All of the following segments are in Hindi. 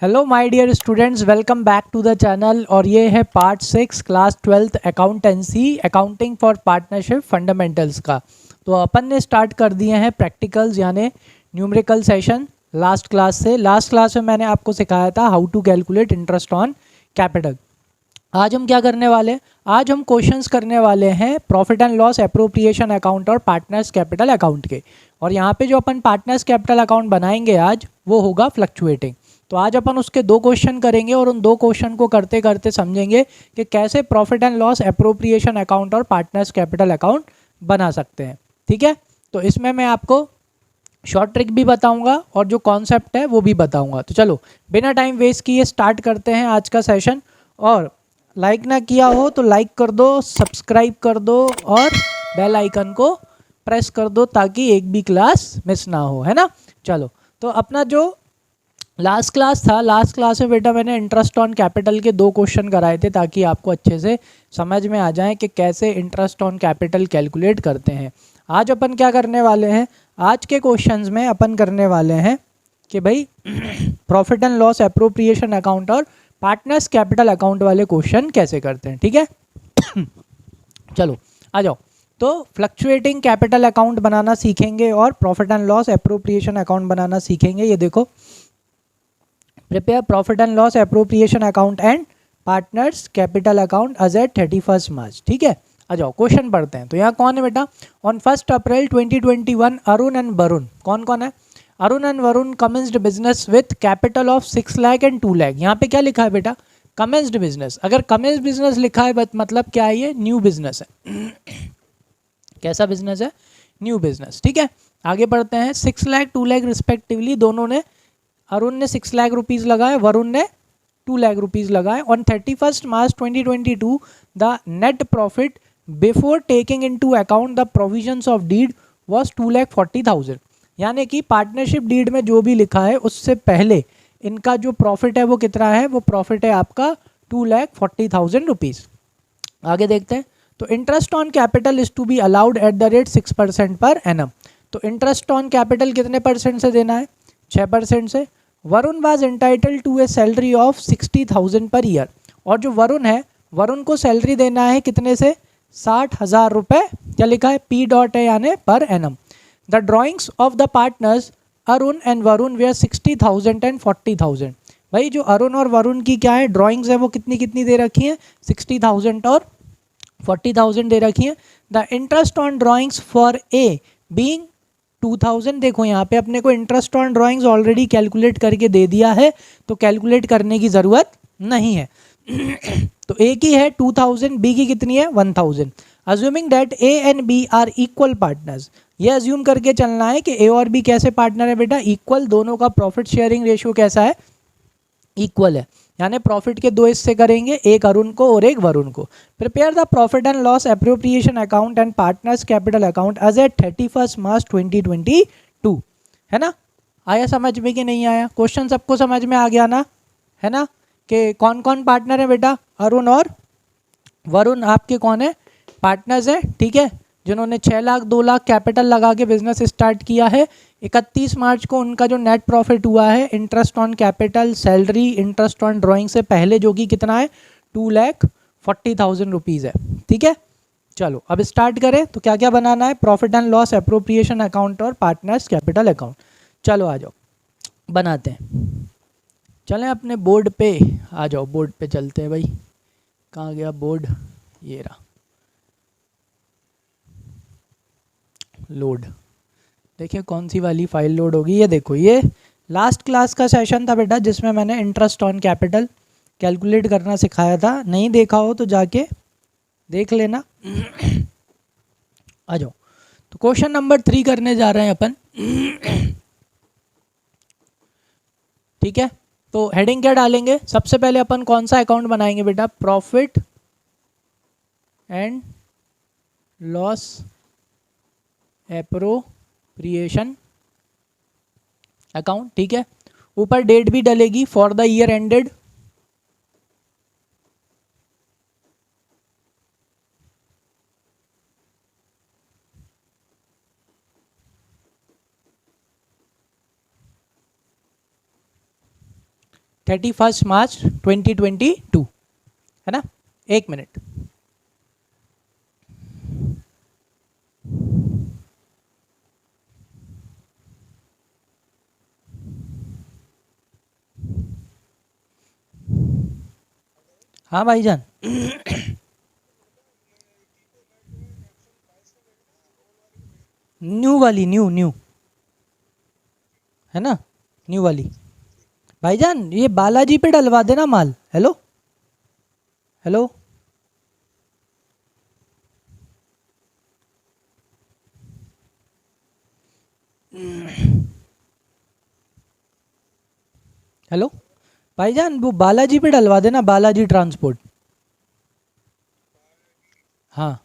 Hello my dear students, welcome back to the channel. और ये है part 6 class 12th accountancy accounting for partnership fundamentals का। तो अपन ने स्टार्ट कर दिए हैं प्रैक्टिकल्स यानी न्यूमेरिकल सेशन लास्ट क्लास से। लास्ट क्लास में मैंने आपको सिखाया था how to calculate interest on capital. आज हम क्या करने वाले हैं? आज हम क्वेश्चंस करने वाले हैं profit and loss appropriation account और पार्टनर्स कैपिटल अकाउंट के। और यहाँ पे जो अपन पार्टनर्स कैपिटल अकाउंट बनाएंगे आज, वो होगा फ्लक्चुएटिंग। तो आज अपन उसके दो क्वेश्चन करेंगे और उन दो क्वेश्चन को करते करते समझेंगे कि कैसे profit and loss appropriation account और पार्टनर्स कैपिटल अकाउंट बना सकते हैं। ठीक है, तो इसमें मैं आपको शॉर्ट ट्रिक भी बताऊंगा और जो कॉन्सेप्ट है वो भी बताऊंगा। तो चलो बिना टाइम वेस्ट किए स्टार्ट करते हैं आज का सेशन। और लाइक ना किया हो तो लाइक कर दो, सब्सक्राइब कर दो और बेल आइकन को प्रेस कर दो ताकि एक भी क्लास मिस ना हो, है ना। चलो, तो अपना जो लास्ट क्लास था, लास्ट क्लास में बेटा मैंने इंटरेस्ट ऑन कैपिटल के दो क्वेश्चन कराए थे ताकि आपको अच्छे से समझ में आ जाए कि कैसे इंटरेस्ट ऑन कैपिटल कैलकुलेट करते हैं। आज अपन क्या करने वाले हैं? आज के क्वेश्चंस में अपन करने वाले हैं कि भाई profit and loss appropriation account और पार्टनर्स कैपिटल अकाउंट वाले क्वेश्चन कैसे करते हैं। ठीक है चलो आ जाओ। तो फ्लक्चुएटिंग कैपिटल अकाउंट बनाना सीखेंगे और profit and loss appropriation account बनाना सीखेंगे। ये देखो, prepare profit and loss appropriation account and partners capital account as at 31 March. ठीक है, आ जाओ क्वेश्चन पढ़ते हैं। तो यहाँ कौन है बेटा? On 1 April 2021 Arun and Varun, कौन कौन है? Arun and Varun commenced business with capital of 6 lakh and 2 lakh. यहाँ पे क्या लिखा है बेटा? Commenced business. अगर कमेंस्ड बिजनेस लिखा है मतलब क्या है? ये न्यू बिजनेस है। कैसा बिजनेस है? New business. ठीक है, आगे बढ़ते हैं। 6 लाख 2 लाख रिस्पेक्टिवली दोनों ने, अरुण ने 6 लाख रुपीज़ लगाए, वरुण ने 2 लाख रुपीज़ लगाए। On 31 March 2022 the net profit before taking into account the provisions of deed was 2,40,000। यानी कि पार्टनरशिप डीड में जो भी लिखा है उससे पहले इनका जो प्रॉफिट है वो कितना है? वो प्रॉफिट है आपका 2,40,000 रुपीज़। आगे देखते हैं। तो interest on capital is to be allowed at the rate 6% per annum. तो इंटरेस्ट ऑन कैपिटल कितने परसेंट से देना है? 6% से। Varun was entitled to a salary of 60,000 per year. और जो वरुण है, वरुण को सैलरी देना है कितने से? 60,000 रुपये। क्या लिखा है? पी डॉट है यानी per annum. The drawings of the partners Arun and Varun were 60,000 and 40,000। भाई जो अरुण और वरुण की क्या है ड्रॉइंग्स है वो कितनी कितनी दे रखी है? 60,000 और 40,000 दे रखी है। The interest on drawings for a being 2,000। देखो यहाँ पे अपने को interest on drawings already calculate करके दे दिया है, तो कैलकुलेट करने की ज़रूरत नहीं है। तो ए की है 2,000, बी की कितनी है? 1,000। Assuming that A and B are equal partners. ये अज्यूम करके चलना है कि ए और बी कैसे पार्टनर है बेटा? इक्वल। दोनों का प्रॉफिट शेयरिंग रेशियो कैसा है? इक्वल है। यानी प्रॉफिट के दो हिस्से करेंगे, एक अरुण को और एक वरुण को। Prepare the profit and loss appropriation account and partners capital account as at 31 March 2022। है ना? आया समझ में कि नहीं आया? क्वेश्चन सबको समझ में आ गया ना? है ना? कि कौन कौन पार्टनर है बेटा? अरुण और वरुण आपके कौन है? पार्टनर्स हैं। ठीक है, जिन्होंने 6 लाख 2 लाख कैपिटल लगा के बिजनेस स्टार्ट किया है। 31 मार्च को उनका जो नेट प्रॉफिट हुआ है interest on capital, salary, interest on drawing से पहले, जो कि कितना है? 2,40,000 रुपीज़ है। ठीक है, चलो अब स्टार्ट करें। तो क्या क्या बनाना है? Profit and loss appropriation account और पार्टनर्स कैपिटल अकाउंट। चलो आ जाओ बनाते हैं। चलें अपने बोर्ड पे, आ जाओ बोर्ड पे चलते हैं भाई। कहाँ गया बोर्ड? ये रहा। लोड, देखिए कौन सी वाली फाइल लोड होगी। ये देखो, ये लास्ट क्लास का सेशन था बेटा जिसमें मैंने इंटरेस्ट ऑन कैपिटल कैलकुलेट करना सिखाया था। नहीं देखा हो तो जाके देख लेना। आ जाओ, तो क्वेश्चन नंबर 3 करने जा रहे हैं अपन। ठीक है, तो हेडिंग क्या डालेंगे? सबसे पहले अपन कौन सा अकाउंट बनाएंगे बेटा? Profit and loss appropriation account. ठीक है, ऊपर डेट भी डलेगी for the year ended. 31 March 2022, है ना। 1 मिनट। हाँ भाईजान। न्यू वाली, न्यू न्यू है ना, न्यू वाली। भाईजान ये बालाजी पे डलवा देना माल। Hello hello. हेलो भाईजान, वो बालाजी पे डलवा देना, बालाजी ट्रांसपोर्ट। हाँ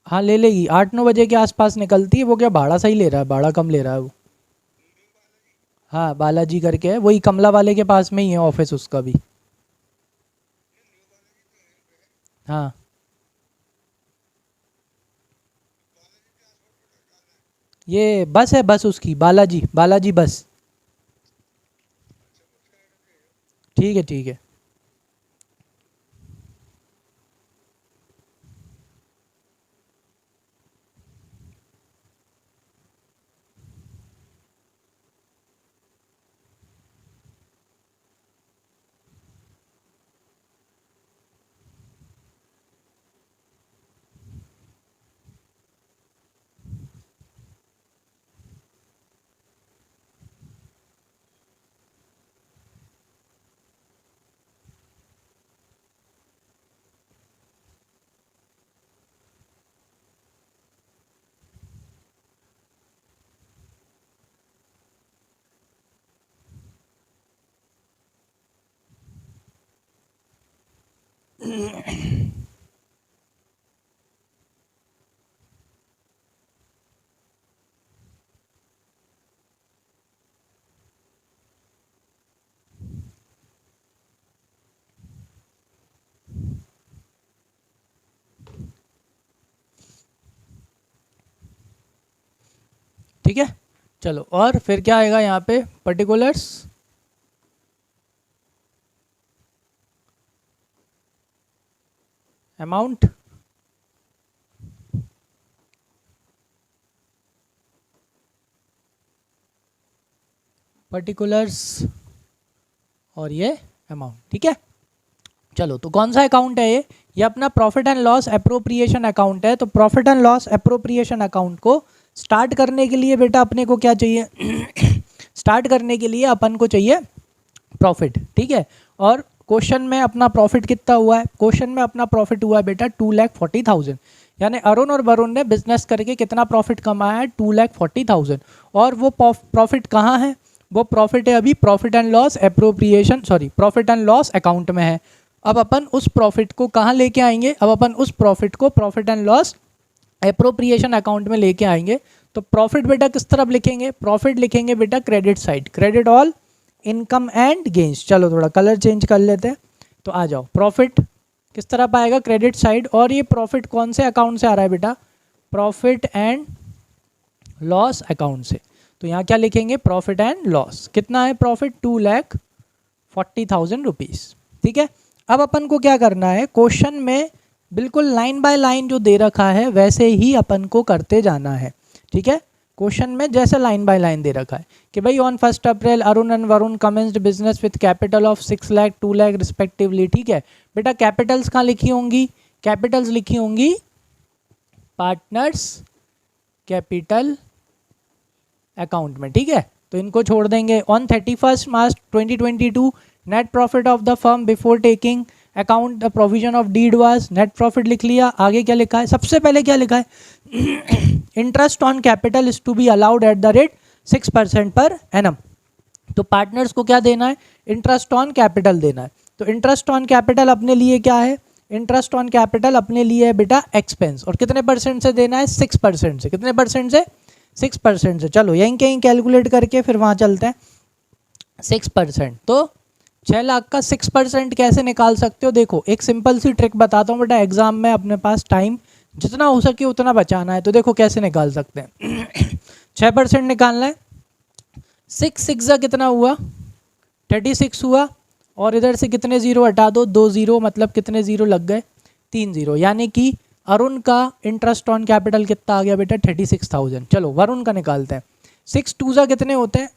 हाँ ले लेगी, 8-9 बजे के आसपास निकलती है वो। क्या भाड़ा सही ले रहा है, भाड़ा कम ले रहा है वो। हाँ बालाजी करके है, वही कमला वाले के पास में ही है ऑफिस उसका भी। हाँ ये बस है, बस उसकी बालाजी, बालाजी बस। ठीक है ठीक है। ठीक है चलो, और फिर क्या आएगा यहाँ पे, पर्टिकुलर्स। अमाउंट, पर्टिकुलर्स और ये अमाउंट। ठीक है चलो, तो कौन सा अकाउंट है ये अपना profit and loss appropriation account है। तो profit and loss appropriation account को स्टार्ट करने के लिए बेटा अपने को क्या चाहिए स्टार्ट करने के लिए अपन को चाहिए प्रॉफिट। ठीक है, और क्वेश्चन में अपना प्रॉफिट कितना हुआ है, क्वेश्चन में अपना प्रॉफिट हुआ है बेटा 2,40,000। यानी अरुण और वरुण ने बिजनेस करके कितना प्रॉफिट कमाया है, 2,40,000। और वो प्रॉफिट कहाँ है, वो प्रॉफिट है अभी profit and loss appropriation, sorry profit and loss account में है। अब अपन उस प्रॉफिट को कहाँ लेके आएंगे, अब अपन उस प्रॉफिट को profit and loss appropriation account में लेके आएंगे। तो प्रॉफिट बेटा किस तरफ लिखेंगे, प्रॉफिट लिखेंगे बेटा credit side, credit all income and gains. चलो थोड़ा कलर चेंज कर लेते हैं, तो आ जाओ, प्रॉफिट किस तरफ आएगा, क्रेडिट साइड। और ये प्रॉफिट कौन से अकाउंट से आ रहा है बेटा, प्रॉफिट एंड लॉस अकाउंट से। तो यहाँ क्या लिखेंगे, प्रॉफिट एंड लॉस। कितना है प्रॉफिट, 2,40,000 रुपीज़। ठीक है, अब अपन को क्या करना है, क्वेश्चन में बिल्कुल लाइन बाय लाइन जो दे रखा है वैसे ही अपन को करते जाना है। ठीक है, क्वेश्चन में जैसे लाइन बाय लाइन दे रखा है कि भाई on 1 April Arun and Varun commenced business with capital of 6 lakh 2 lakh respectively. ठीक है बेटा, कैपिटल्स कहाँ लिखी होंगी, कैपिटल्स लिखी होंगी पार्टनर्स कैपिटल अकाउंट में। ठीक है, तो इनको छोड़ देंगे। On 31 March 2022 net profit of the firm before taking account the provision of deed was, net profit लिख लिया। आगे क्या लिखा है, सबसे पहले क्या लिखा है, interest on capital is to be allowed at the rate 6% per annum. तो पार्टनर्स को क्या देना है, इंटरेस्ट ऑन कैपिटल देना है। तो इंटरेस्ट ऑन कैपिटल अपने लिए क्या है, इंटरेस्ट ऑन कैपिटल अपने लिए है बेटा एक्सपेंस। और कितने परसेंट से देना है, 6% से। कितने परसेंट से, 6% से। चलो यहीं कहीं कैलकुलेट करके फिर वहाँ चलते हैं। 6%, तो 6 लाख का 6% कैसे निकाल सकते हो, देखो एक सिंपल सी ट्रिक बताता हूँ बेटा, एग्जाम में अपने पास टाइम जितना हो सके उतना बचाना है। तो देखो कैसे निकाल सकते हैं 6% निकालना है, 6 6 कितना हुआ 36 हुआ, और इधर से कितने ज़ीरो हटा दो, 2 ज़ीरो, मतलब कितने ज़ीरो लग गए, 3 ज़ीरो, यानी कि अरुण का इंटरेस्ट ऑन कैपिटल कितना आ गया बेटा, 36,000। चलो वरुण का निकालते हैं। 6 टू ज़ा कितने होते हैं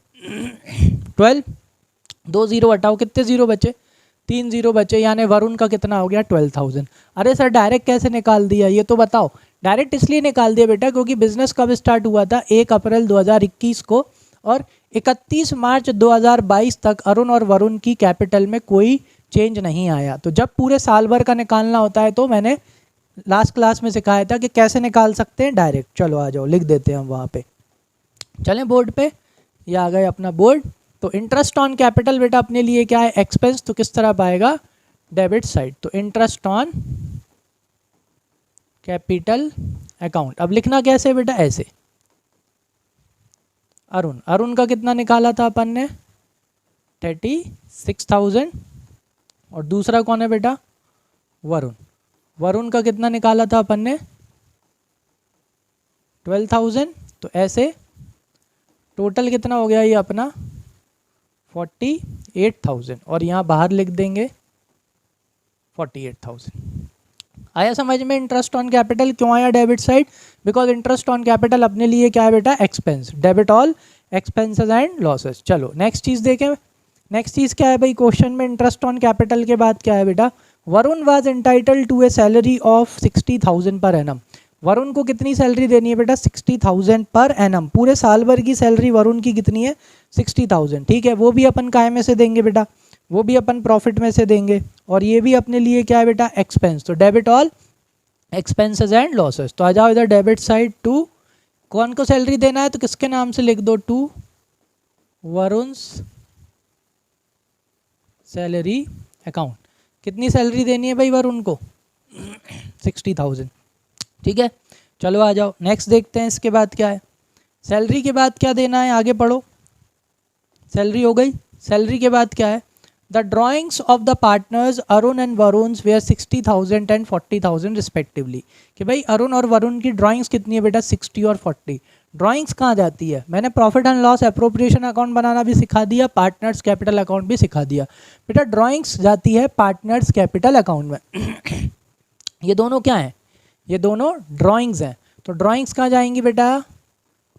12, 2 ज़ीरो हटाओ, कितने ज़ीरो बचे, 3 ज़ीरो बचे, यानी वरुण का कितना हो गया 12,000। अरे सर डायरेक्ट कैसे निकाल दिया ये तो बताओ। डायरेक्ट इसलिए निकाल दिया बेटा क्योंकि बिजनेस कब स्टार्ट हुआ था, 1 अप्रैल 2021 को, और 31 मार्च 2022 तक अरुण और वरुण की कैपिटल में कोई चेंज नहीं आया। तो जब पूरे साल भर का निकालना होता है तो मैंने लास्ट क्लास में सिखाया था कि कैसे निकाल सकते हैं डायरेक्ट। चलो आ जाओ, लिख देते हैं हम वहाँ पे, चलें बोर्ड पे, ये आ गए अपना बोर्ड। तो इंटरेस्ट ऑन कैपिटल बेटा अपने लिए क्या है, एक्सपेंस, तो किस तरह पाएगा, डेबिट साइड। तो इंटरेस्ट ऑन कैपिटल अकाउंट, अब लिखना कैसे बेटा, ऐसे। अरुण का कितना निकाला था अपन ने, 36,000, और दूसरा कौन है बेटा, वरुण का कितना निकाला था अपन ने, 12,000। तो ऐसे टोटल कितना हो गया ये अपना 48,000, और यहाँ बाहर लिख देंगे 48,000। आया समझ में इंटरेस्ट ऑन कैपिटल क्यों आया debit side, because interest on capital अपने लिए क्या है बेटा, expense, debit all expenses and losses. चलो नेक्स्ट चीज़ देखें। नेक्स्ट चीज़ क्या है भाई, क्वेश्चन में इंटरेस्ट ऑन कैपिटल के बाद क्या है बेटा, Varun was entitled to a salary of 60,000 per annum. Varun को कितनी सैलरी देनी है बेटा, 60,000 पर एनम। पूरे साल भर की सैलरी वरुण की कितनी है, 60,000। ठीक है, वो भी अपन काय में से देंगे बेटा, वो भी अपन प्रॉफिट में से देंगे, और ये भी अपने लिए क्या है बेटा, एक्सपेंस। तो debit all expenses and losses. तो आ जाओ इधर डेबिट साइड, टू कौन को सैलरी देना है, तो किसके नाम से लिख दो, टू वरुण्स सैलरी अकाउंट। कितनी सैलरी देनी है भाई वरुण को, 60,000। ठीक है, चलो आ जाओ नेक्स्ट देखते हैं। इसके बाद क्या है, सैलरी के बाद क्या देना है, आगे पढ़ो। सैलरी हो गई, सैलरी के बाद क्या है, the drawings of the partners Arun and Varun were 60,000 and 40,000 respectively. कि भाई अरुण और वरुण की ड्राइंग्स कितनी है बेटा, 60 और 40। ड्राइंग्स कहाँ जाती है, मैंने profit and loss appropriation account बनाना भी सिखा दिया, पार्टनर्स कैपिटल अकाउंट भी सिखा दिया। बेटा ड्राइंग्स जाती है पार्टनर्स कैपिटल अकाउंट में। ये दोनों क्या हैं, ये दोनों ड्राइंग्स हैं। तो ड्राइंग्स कहाँ जाएंगी बेटा,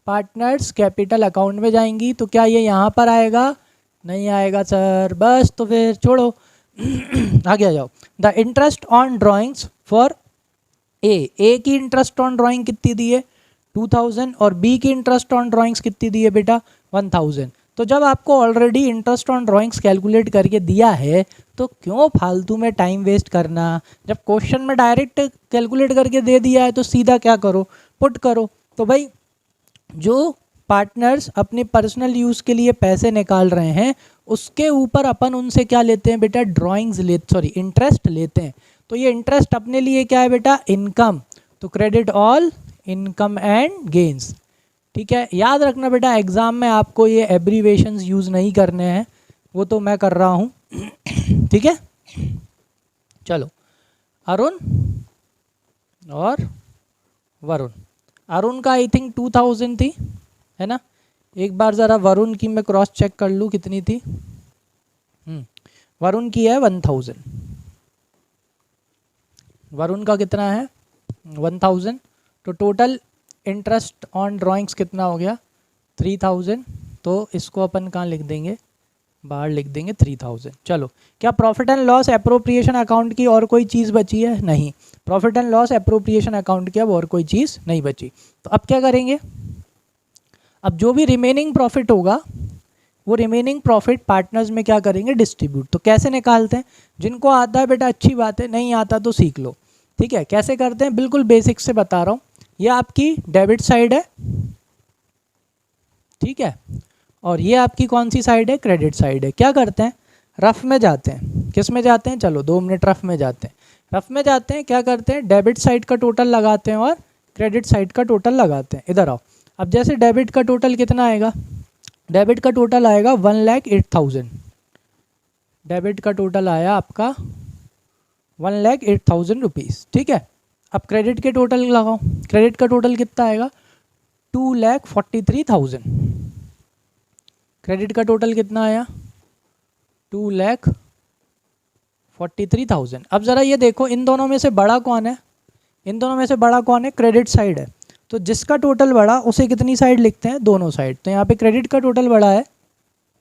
पार्टनर्स कैपिटल अकाउंट में जाएंगी। तो क्या ये यहाँ पर आएगा, नहीं आएगा सर, बस तो फिर छोड़ो। आगे आ जाओ। The interest on drawings for a की इंटरेस्ट ऑन ड्राइंग कितनी दी है, 2,000, और बी की इंटरेस्ट ऑन ड्राइंग्स कितनी दी है बेटा, 1,000। तो जब आपको already interest on drawings calculate करके दिया है तो क्यों फालतू में टाइम वेस्ट करना। जब क्वेश्चन में डायरेक्ट कैलकुलेट करके दे दिया है तो सीधा क्या करो, पुट करो। तो भाई जो पार्टनर्स अपने पर्सनल यूज़ के लिए पैसे निकाल रहे हैं उसके ऊपर अपन उनसे क्या लेते हैं बेटा, ड्राइंग्स इंटरेस्ट लेते हैं। तो ये इंटरेस्ट अपने लिए क्या है बेटा, इनकम। तो credit all income and gains. ठीक है, याद रखना बेटा एग्जाम में आपको ये एब्रीवेशंस यूज़ नहीं करने हैं, वो तो मैं कर रहा हूँ। ठीक है, चलो अरुण और वरुण। अरुण का आई थिंक 2,000 थी, है ना। एक बार ज़रा वरुण की मैं क्रॉस चेक कर लूँ कितनी थी। वरुण की है 1,000। वरुण का कितना है 1,000। तो टोटल इंटरेस्ट ऑन ड्राइंग्स कितना हो गया 3,000। तो इसको अपन कहाँ लिख देंगे, बाहर लिख देंगे 3,000। चलो, क्या profit and loss appropriation account की और कोई चीज़ बची है, नहीं। Profit and loss appropriation account की अब और कोई चीज़ नहीं बची। तो अब क्या करेंगे, अब जो भी रिमेनिंग प्रॉफिट होगा वो रिमेनिंग प्रॉफिट पार्टनर्स में क्या करेंगे, डिस्ट्रीब्यूट। तो कैसे निकालते हैं, जिनको आता है बेटा अच्छी बात है, नहीं आता तो सीख लो। ठीक है, कैसे करते हैं, बिल्कुल बेसिक से बता रहा हूँ। ये आपकी डेबिट साइड है, ठीक है, और ये आपकी कौन सी साइड है, क्रेडिट साइड है। क्या करते हैं, रफ में जाते हैं। किस में जाते हैं, चलो 2 मिनट रफ में जाते हैं। रफ में जाते हैं, क्या करते हैं, डेबिट साइड का टोटल लगाते हैं और क्रेडिट साइड का टोटल लगाते हैं। इधर आओ। अब जैसे डेबिट का टोटल कितना आएगा, डेबिट का टोटल आएगा 1,08,000। डेबिट का टोटल आया आपका 1,08,000 रुपीज़। ठीक है, अब क्रेडिट के टोटल लगाओ। क्रेडिट का टोटल कितना आएगा 2,43,000। क्रेडिट का टोटल कितना आया 2,43,000। अब ज़रा ये देखो इन दोनों में से बड़ा कौन है, इन दोनों में से बड़ा कौन है, क्रेडिट साइड है। तो जिसका टोटल बड़ा उसे कितनी साइड लिखते हैं, दोनों साइड। तो यहाँ पे क्रेडिट का टोटल बड़ा है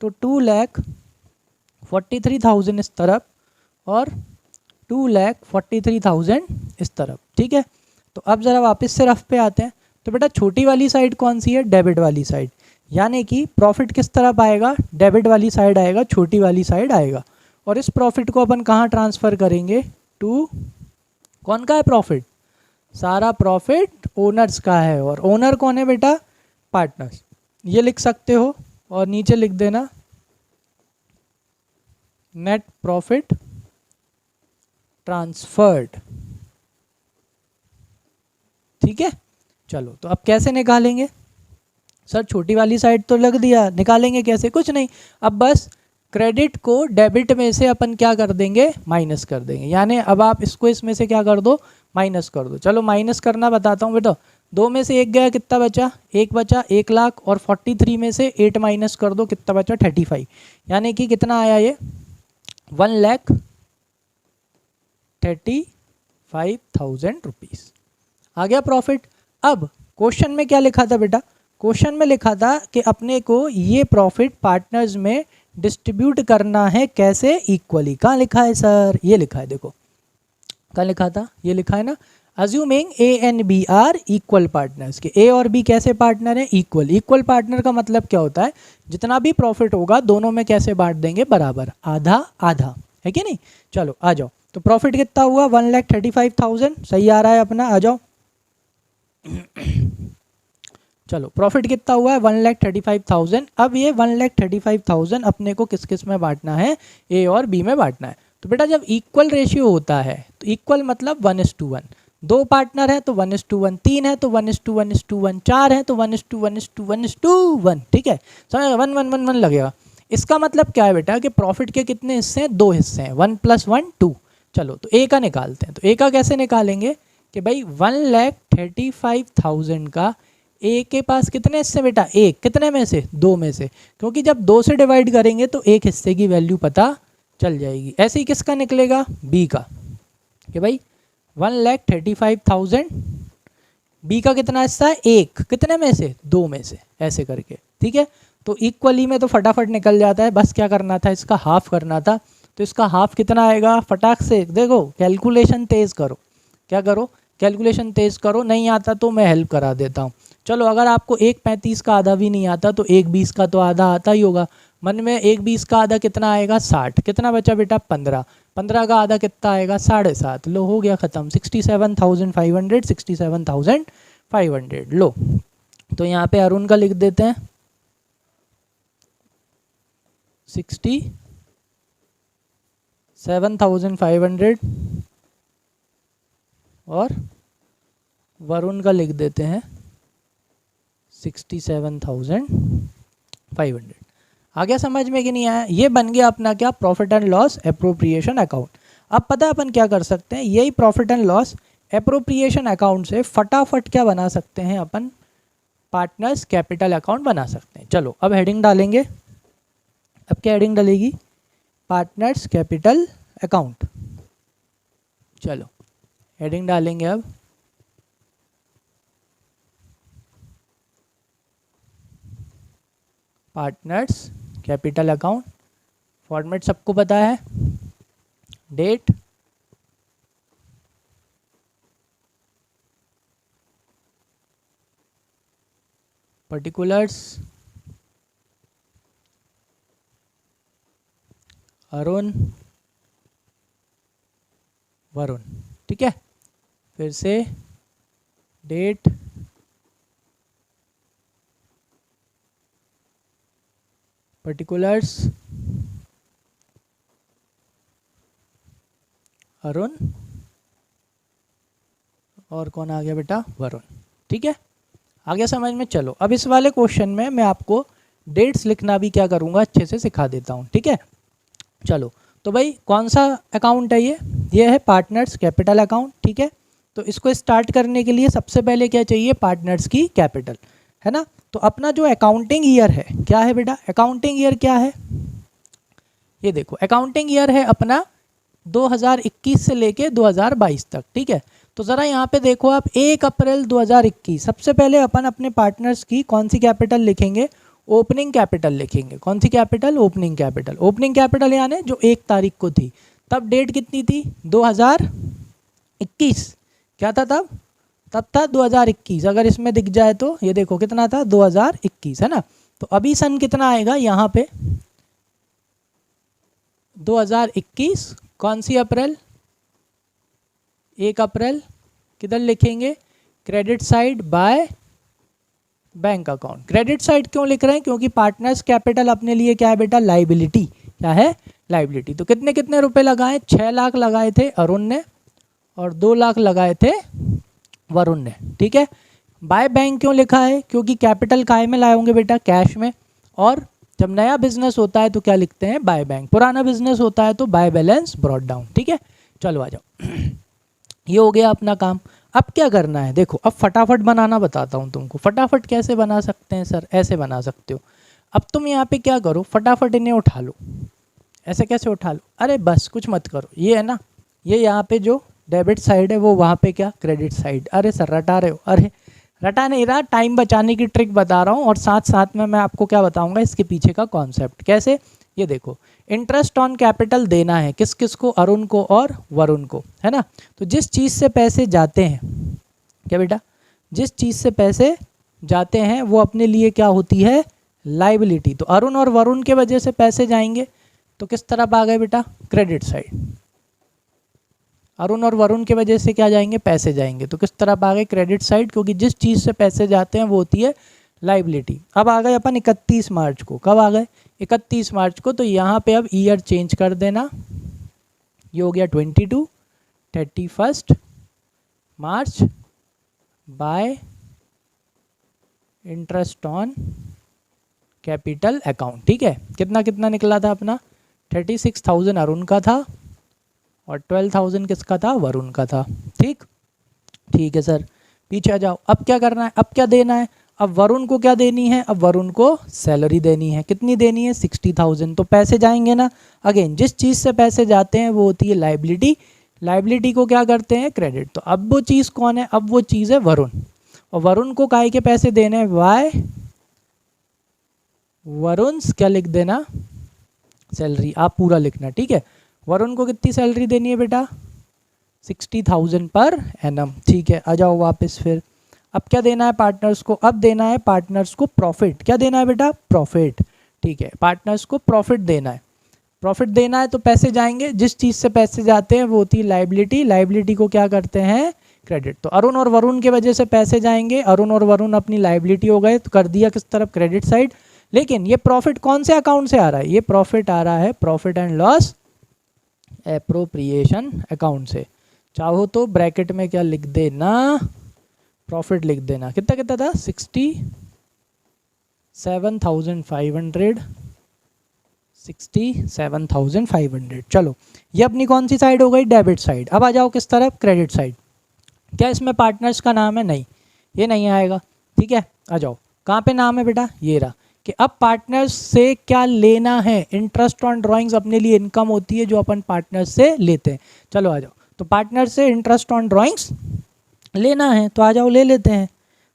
तो 2,43,000 इस तरफ और 2,43,000 इस तरफ, ठीक है। तो अब ज़रा वापस से रफ पे आते हैं। तो बेटा छोटी वाली साइड कौन सी है, डेबिट वाली साइड, यानी कि प्रॉफिट किस तरफ आएगा, डेबिट वाली साइड आएगा, छोटी वाली साइड आएगा। और इस प्रॉफिट को अपन कहाँ ट्रांसफ़र करेंगे, टू, कौन का है प्रॉफिट, सारा प्रॉफिट ओनर्स का है। और ओनर कौन है बेटा, पार्टनर्स। ये लिख सकते हो और नीचे लिख देना नेट प्रॉफिट ट्रांसफर्ड, ठीक है। चलो तो अब कैसे निकालेंगे, सर छोटी वाली साइड तो लग दिया, निकालेंगे कैसे, कुछ नहीं। अब बस क्रेडिट को डेबिट में से अपन क्या कर देंगे, माइनस कर देंगे। यानी अब आप इसको इसमें से क्या कर दो, माइनस कर दो। चलो माइनस करना बताता हूँ बेटा। 2 में से 1 गया, कितना बचा, 1 बचा, 1 लाख। और 43 में से 8 माइनस कर दो, कितना बचा, 35। यानी कि कितना आया ये, 1,35,000 रुपीज़ आ गया प्रॉफिट। अब क्वेश्चन में क्या लिखा था बेटा, क्वेश्चन में लिखा था कि अपने को ये प्रॉफिट पार्टनर्स में डिस्ट्रीब्यूट करना है, कैसे, इक्वली। कहाँ लिखा है सर, ये लिखा है, देखो कहाँ लिखा था, ये लिखा है ना, assuming A and B are equal partners, के ए और बी कैसे पार्टनर है, इक्वल। इक्वल पार्टनर का मतलब क्या होता है, जितना भी प्रॉफिट होगा दोनों में कैसे बांट देंगे, बराबर, आधा आधा, है कि नहीं। चलो आ जाओ, तो प्रॉफिट कितना हुआ, 1,35,000, सही आ रहा है अपना, आ जाओ। चलो प्रॉफिट कितना हुआ है, 1,35,000। अब ये 1,35,000 अपने को किस किस में बांटना है, ए और बी में बांटना है। तो बेटा जब इक्वल रेशियो होता है तो इक्वल मतलब 1:1, 2 पार्टनर है तो 1:1, 3 है तो 1:1:1, 4 है तो 1:1:1, ठीक है, समझ, 1:1:1 लगेगा। इसका मतलब क्या है बेटा कि प्रॉफिट के कितने हिस्से हैं, 2 हिस्से हैं, 1 + 1 2। चलो तो ए का निकालते हैं। तो ए का कैसे निकालेंगे कि भाई 1,35,000 का ए के पास कितने हिस्से बेटा, एक, कितने में से, 2 में से, क्योंकि जब 2 से डिवाइड करेंगे तो एक हिस्से की वैल्यू पता चल जाएगी। ऐसे ही किसका निकलेगा, बी का, कि भाई 1,35,000 बी का कितना हिस्सा है, एक, कितने में से, 2 में से, ऐसे करके, ठीक है। तो इक्वली में तो फटाफट निकल जाता है, बस क्या करना था, इसका हाफ करना था। तो इसका हाफ कितना आएगा, फटाक से देखो, कैलकुलेशन तेज़ करो, क्या करो, कैलकुलेशन तेज़ करो, नहीं आता तो मैं हेल्प करा देता हूँ। चलो अगर आपको 1:35 का आधा भी नहीं आता तो 1:20 का तो आधा आता ही होगा। मन में 1:20 का आधा कितना आएगा, 60, कितना बचा बेटा, 15, 15 का आधा कितना आएगा, 7.5। लो हो गया ख़त्म, 67,500, 67,500 लो। तो यहाँ पे अरुण का लिख देते हैं 67,500 और वरुण का लिख देते हैं 67,500। आ गया समझ में कि नहीं आया, ये बन गया अपना क्या, profit and loss appropriation account. अब पता है अपन क्या कर सकते हैं, यही profit and loss appropriation account से फटाफट क्या बना सकते हैं अपन, पार्टनर्स कैपिटल अकाउंट बना सकते हैं। चलो अब हेडिंग डालेंगे, अब क्या हेडिंग डलेगी, पार्टनर्स कैपिटल अकाउंट। चलो हेडिंग डालेंगे अब, पार्टनर्स कैपिटल अकाउंट। फॉर्मेट सबको पता है, डेट, पर्टिकुलर्स, अरुण, वरुण, ठीक है। फिर से डेट, पर्टिकुलर्स, अरुण, और कौन आ गया बेटा, वरुण, ठीक है। आ गया समझ में। चलो अब इस वाले क्वेश्चन में मैं आपको डेट्स लिखना भी क्या करूँगा, अच्छे से सिखा देता हूँ, ठीक है। चलो तो भाई कौन सा अकाउंट है ये है पार्टनर्स कैपिटल अकाउंट, ठीक है। तो इसको स्टार्ट करने के लिए सबसे पहले क्या चाहिए, पार्टनर्स की कैपिटल, है ना। तो अपना जो अकाउंटिंग ईयर है क्या है बेटा, अकाउंटिंग ईयर क्या है, ये देखो अकाउंटिंग ईयर है अपना 2021 से लेके 2022 तक, ठीक है। तो ज़रा यहाँ पे देखो आप 1 अप्रैल 2021, सबसे पहले अपन अपने पार्टनर्स की कौन सी कैपिटल लिखेंगे, ओपनिंग कैपिटल लिखेंगे। कौन सी capital, opening capital. Opening capital यानी जो 1 तारीख को थी, तब डेट कितनी थी 2021, क्या था तब था 2021। अगर इसमें दिख जाए तो ये देखो कितना था 2021, है ना। तो अभी सन कितना आएगा यहाँ पे 2021, कौन सी अप्रैल, 1 अप्रैल, किधर लिखेंगे, credit side by bank account. Credit side क्यों लिख रहे हैं, क्योंकि पार्टनर्स कैपिटल अपने लिए क्या है बेटा, लाइबिलिटी, क्या है, लाइबिलिटी। तो कितने कितने रुपए लगाए, 6 लाख लगाए थे अरुण ने और 2 लाख लगाए थे वरुण ने, ठीक है। बाय बैंक क्यों लिखा है, क्योंकि कैपिटल काय में लाए होंगे बेटा, कैश में। और जब नया बिजनेस होता है तो क्या लिखते हैं, बाय बैंक। पुराना बिजनेस होता है तो बाय बैलेंस ब्रॉट डाउन, ठीक है। चलो आ जाओ, ये हो गया अपना काम। अब क्या करना है, देखो अब फटाफट बनाना बताता हूँ तुमको। फटाफट कैसे बना सकते हैं सर, ऐसे बना सकते हो। अब तुम यहाँ पे क्या करो, फटाफट इन्हें उठा लो। ऐसे कैसे उठा लो, अरे बस कुछ मत करो, ये है ना, ये यहाँ पे जो डेबिट साइड है वो वहाँ पे क्या, क्रेडिट साइड। अरे सर रटा रहे हो, अरे रटा नहीं रहा, टाइम बचाने की ट्रिक बता रहा हूँ और साथ साथ में मैं आपको क्या बताऊँगा इसके पीछे का कॉन्सेप्ट। कैसे, ये देखो इंटरेस्ट ऑन कैपिटल देना है किस किस को, अरुण को और वरुण को, है ना। तो जिस चीज़ से पैसे जाते हैं, क्या बेटा, जिस चीज़ से पैसे जाते हैं वो अपने लिए क्या होती है, लाइबिलिटी। तो अरुण और वरुण के वजह से पैसे जाएंगे तो किस तरफ आ गए बेटा, क्रेडिट साइड। अरुण और वरुण के वजह से क्या जाएंगे, पैसे जाएंगे, तो किस तरफ आ गए, क्रेडिट साइड, क्योंकि जिस चीज़ से पैसे जाते हैं वो होती है लाइबिलिटी। अब आ गए अपन 31 मार्च को, कब आ गए, 31 मार्च को। तो यहाँ पे अब ईयर चेंज कर देना, ये हो गया 22, 31 March by interest on capital account, ठीक है। कितना कितना निकला था अपना, 36,000 अरुण का था और 12,000 किसका था, वरुण का था, ठीक। ठीक है सर, पीछे आ जाओ। अब क्या करना है, अब क्या देना है, अब वरुण को क्या देनी है, अब वरुण को सैलरी देनी है। कितनी देनी है, 60,000। तो पैसे जाएंगे ना, अगेन जिस चीज़ से पैसे जाते हैं वो होती है लाइबिलिटी। लाइबिलिटी को क्या करते हैं, क्रेडिट। तो अब वो चीज़ कौन है, अब वो चीज़ है वरुण। और वरुण को काय के पैसे देने हैं, वाई वरुण्स, क्या लिख देना, सैलरी। आप पूरा लिखना, ठीक है। वरुण को कितनी सैलरी देनी है बेटा, 60,000 पर एनम, ठीक है। आ जाओ वापस फिर। अब क्या देना है पार्टनर्स को, अब देना है पार्टनर्स को प्रॉफिट। क्या देना है बेटा, प्रॉफिट, ठीक है। पार्टनर्स को प्रॉफिट देना है। प्रॉफिट देना है तो पैसे जाएंगे, जिस चीज़ से पैसे जाते हैं वो होती है लाइबिलिटी। लाइबिलिटी को क्या करते हैं, क्रेडिट। तो अरुण और वरुण की वजह से पैसे जाएंगे, अरुण और वरुण अपनी लाइबिलिटी हो गए, तो कर दिया किस तरफ, क्रेडिट साइड। लेकिन ये प्रॉफिट कौन से अकाउंट से आ रहा है, ये प्रॉफिट आ रहा है profit and loss appropriation account से। चाहो तो ब्रैकेट में क्या लिख देना, प्रॉफिट लिख देना। कितना कितना था, 67,500, 67,500। चलो ये अपनी कौन सी साइड हो गई, डेबिट साइड। अब आ जाओ किस तरफ, क्रेडिट साइड। क्या इसमें पार्टनर्स का नाम है, नहीं, ये नहीं आएगा, ठीक है। आ जाओ, कहाँ पे नाम है बेटा, ये रहा। कि अब पार्टनर्स से क्या लेना है, इंटरेस्ट ऑन ड्राइंग्स अपने लिए इनकम होती है जो अपन पार्टनर्स से लेते हैं। चलो आ जाओ, तो पार्टनर से इंटरेस्ट ऑन ड्राइंग्स लेना है, तो आ जाओ ले लेते हैं।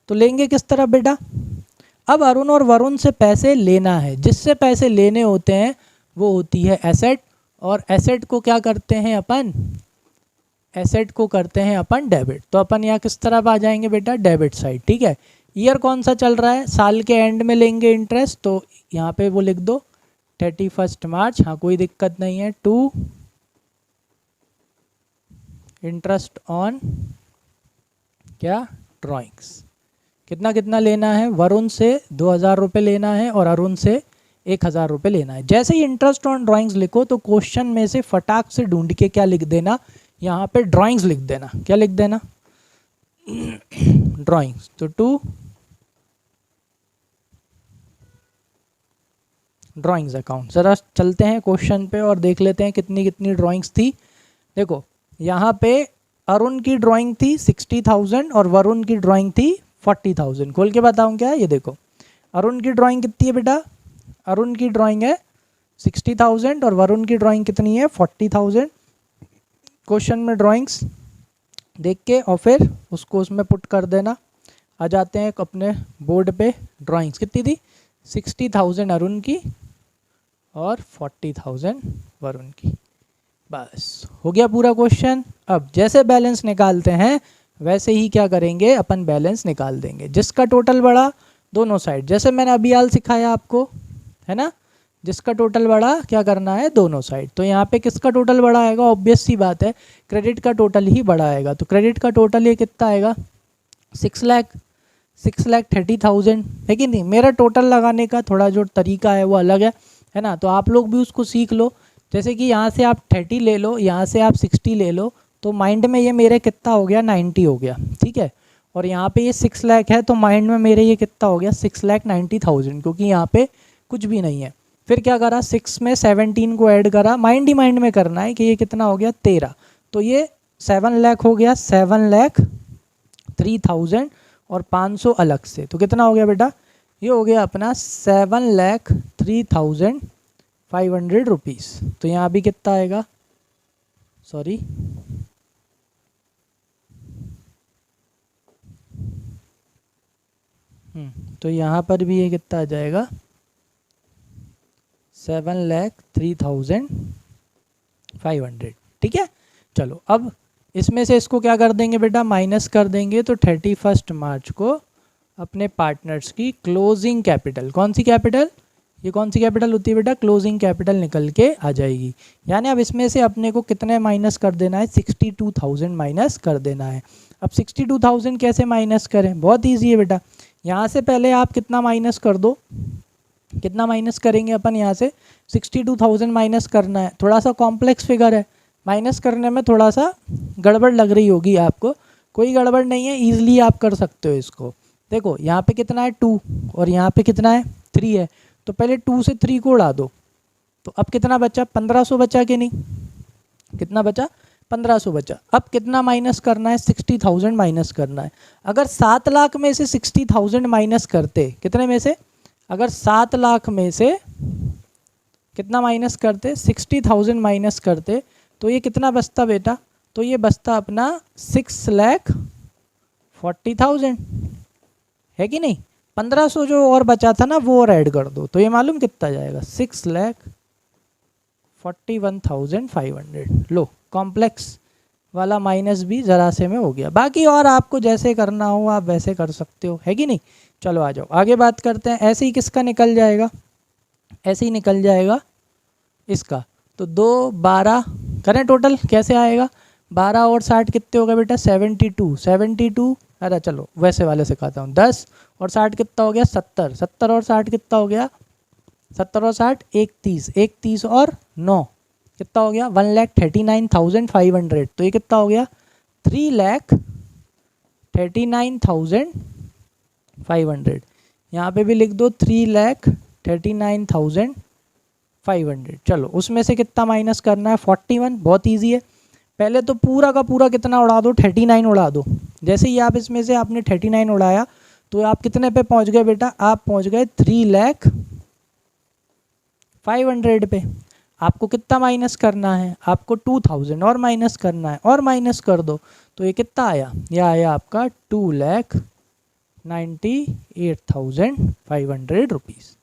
तो लेंगे किस तरफ बेटा, अब अरुण और वरुण से पैसे लेना है, जिससे पैसे लेने होते हैं वो होती है एसेट। और एसेट को क्या करते हैं अपन, एसेट को करते हैं अपन डेबिट। तो अपन यहाँ किस तरफ आ जाएंगे बेटा, डेबिट साइड, ठीक है। ईयर कौन सा चल रहा है, साल के एंड में लेंगे इंटरेस्ट, तो यहाँ पे वो लिख दो 31 मार्च, हाँ कोई दिक्कत नहीं है। टू इंटरेस्ट ऑन क्या, ड्राइंग्स। कितना कितना लेना है, वरुण से 2,000 रुपये लेना है और अरुण से 1,000 रुपये लेना है। जैसे ही इंटरेस्ट ऑन ड्राइंग्स लिखो तो क्वेश्चन में से फटाक से ढूंढ के क्या लिख देना, यहाँ पे ड्राइंग्स लिख देना। क्या लिख देना, ड्राइंग्स। तो 2 ड्राइंग्स अकाउंट। ज़रा चलते हैं क्वेश्चन पे और देख लेते हैं कितनी कितनी ड्राइंग्स थी। देखो यहाँ पे अरुण की ड्राइंग थी 60,000 और वरुण की ड्राइंग थी 40,000। खोल के बताऊँ क्या, ये देखो अरुण की ड्राइंग कितनी है बेटा, अरुण की ड्राइंग है 60,000 और वरुण की ड्राइंग कितनी है 40,000। क्वेश्चन में ड्राइंग्स देख के और फिर उसको उसमें पुट कर देना। आ जाते हैं अपने बोर्ड पे। ड्राइंग्स कितनी थी 60,000 अरुण की और 40,000 वरुण की। बस हो गया पूरा क्वेश्चन। अब जैसे बैलेंस निकालते हैं वैसे ही क्या करेंगे अपन बैलेंस निकाल देंगे। जिसका टोटल बढ़ा दोनों साइड, जैसे मैंने अभी हाल सिखाया आपको, है ना, जिसका टोटल बढ़ा क्या करना है दोनों साइड। तो यहाँ पे किसका टोटल बढ़ा आएगा, ऑब्वियस सी बात है क्रेडिट का टोटल ही बढ़ा आएगा। तो क्रेडिट का टोटल ये कितना आएगा 6,30,000 है कि नहीं। मेरा टोटल लगाने का थोड़ा जो तरीका है वो अलग है ना, तो आप लोग भी उसको सीख लो। जैसे कि यहाँ से आप 30 ले लो, यहाँ से आप 60 ले लो, तो माइंड में ये मेरे कितना हो गया 90 हो गया, ठीक है। और यहाँ पे ये 6 लाख है तो माइंड में मेरे ये कितना हो गया 6,90,000, क्योंकि यहाँ पे कुछ भी नहीं है। फिर क्या करा 6 में 17 को ऐड करा, माइंड ही माइंड में करना है कि ये कितना हो गया 13, तो ये 7 लाख हो गया, 7,03,000 और 500 अलग से, तो कितना हो गया बेटा, ये हो गया अपना 7,03,500 रुपीज़। तो यहाँ भी कितना आएगा, सॉरी तो यहाँ पर भी ये कितना आ जाएगा 7,03,500, ठीक है। चलो अब इसमें से इसको क्या कर देंगे बेटा माइनस कर देंगे। तो 31 मार्च को अपने पार्टनर्स की क्लोजिंग कैपिटल, कौन सी कैपिटल, ये कौन सी कैपिटल होती है बेटा क्लोजिंग कैपिटल निकल के आ जाएगी। यानी अब इसमें से अपने को कितने माइनस कर देना है 62,000 माइनस कर देना है। अब 62,000 कैसे माइनस करें, बहुत ईजी है बेटा। यहाँ से पहले आप कितना माइनस कर दो, कितना माइनस करेंगे अपन, यहाँ से 62,000 माइनस करना है। थोड़ा सा कॉम्प्लेक्स फिगर है, माइनस करने में थोड़ा सा गड़बड़ लग रही होगी आपको, कोई गड़बड़ नहीं है, ईजिली आप कर सकते हो इसको। देखो यहाँ पे कितना है 2 और यहाँ पे कितना है 3 है, तो पहले 2 से 3 को उड़ा दो, तो अब कितना बचा 1500 बचा कि नहीं, कितना बचा 1500 बचा। अब कितना माइनस करना है 60,000 माइनस करना है। अगर 7 लाख में से 60,000 माइनस करते, कितने में से, अगर 7 लाख में से कितना माइनस करते 60,000 माइनस करते, तो ये कितना बचता बेटा, तो ये बचता अपना 6,40,000 है कि नहीं। 1500 जो और बचा था ना वो और ऐड कर दो, तो ये मालूम कितना जाएगा 6,41,500। लो कॉम्प्लेक्स वाला माइनस भी ज़रा से में हो गया। बाकी और आपको जैसे करना हो आप वैसे कर सकते हो, है कि नहीं। चलो आ जाओ आगे बात करते हैं। ऐसे ही किसका निकल जाएगा, ऐसे ही निकल जाएगा इसका। तो 2 12 करें टोटल कैसे आएगा, 12 और 60 कितने हो गए बेटा 72। अरे चलो वैसे वाले सिखाता हूँ। 10 और 60 कितना हो गया 70। 70 और 60 कितना हो गया 70 और 60 31 और 9 कितना हो गया 1,39,500। तो ये कितना हो गया 3,39,500। यहाँ पे भी लिख दो 3,39,500। चलो उसमें से कितना माइनस करना है 41, बहुत इजी है। पहले तो पूरा का पूरा कितना उड़ा दो 39 उड़ा दो। जैसे ही आप इसमें से आपने 39 उड़ाया तो आप कितने पे पहुंच गए बेटा, आप पहुंच गए 3,05,000 पे। आपको कितना माइनस करना है, आपको 2,000 और माइनस करना है, और माइनस कर दो तो ये कितना आया, ये आया आपका 2,98,500 रुपीज़।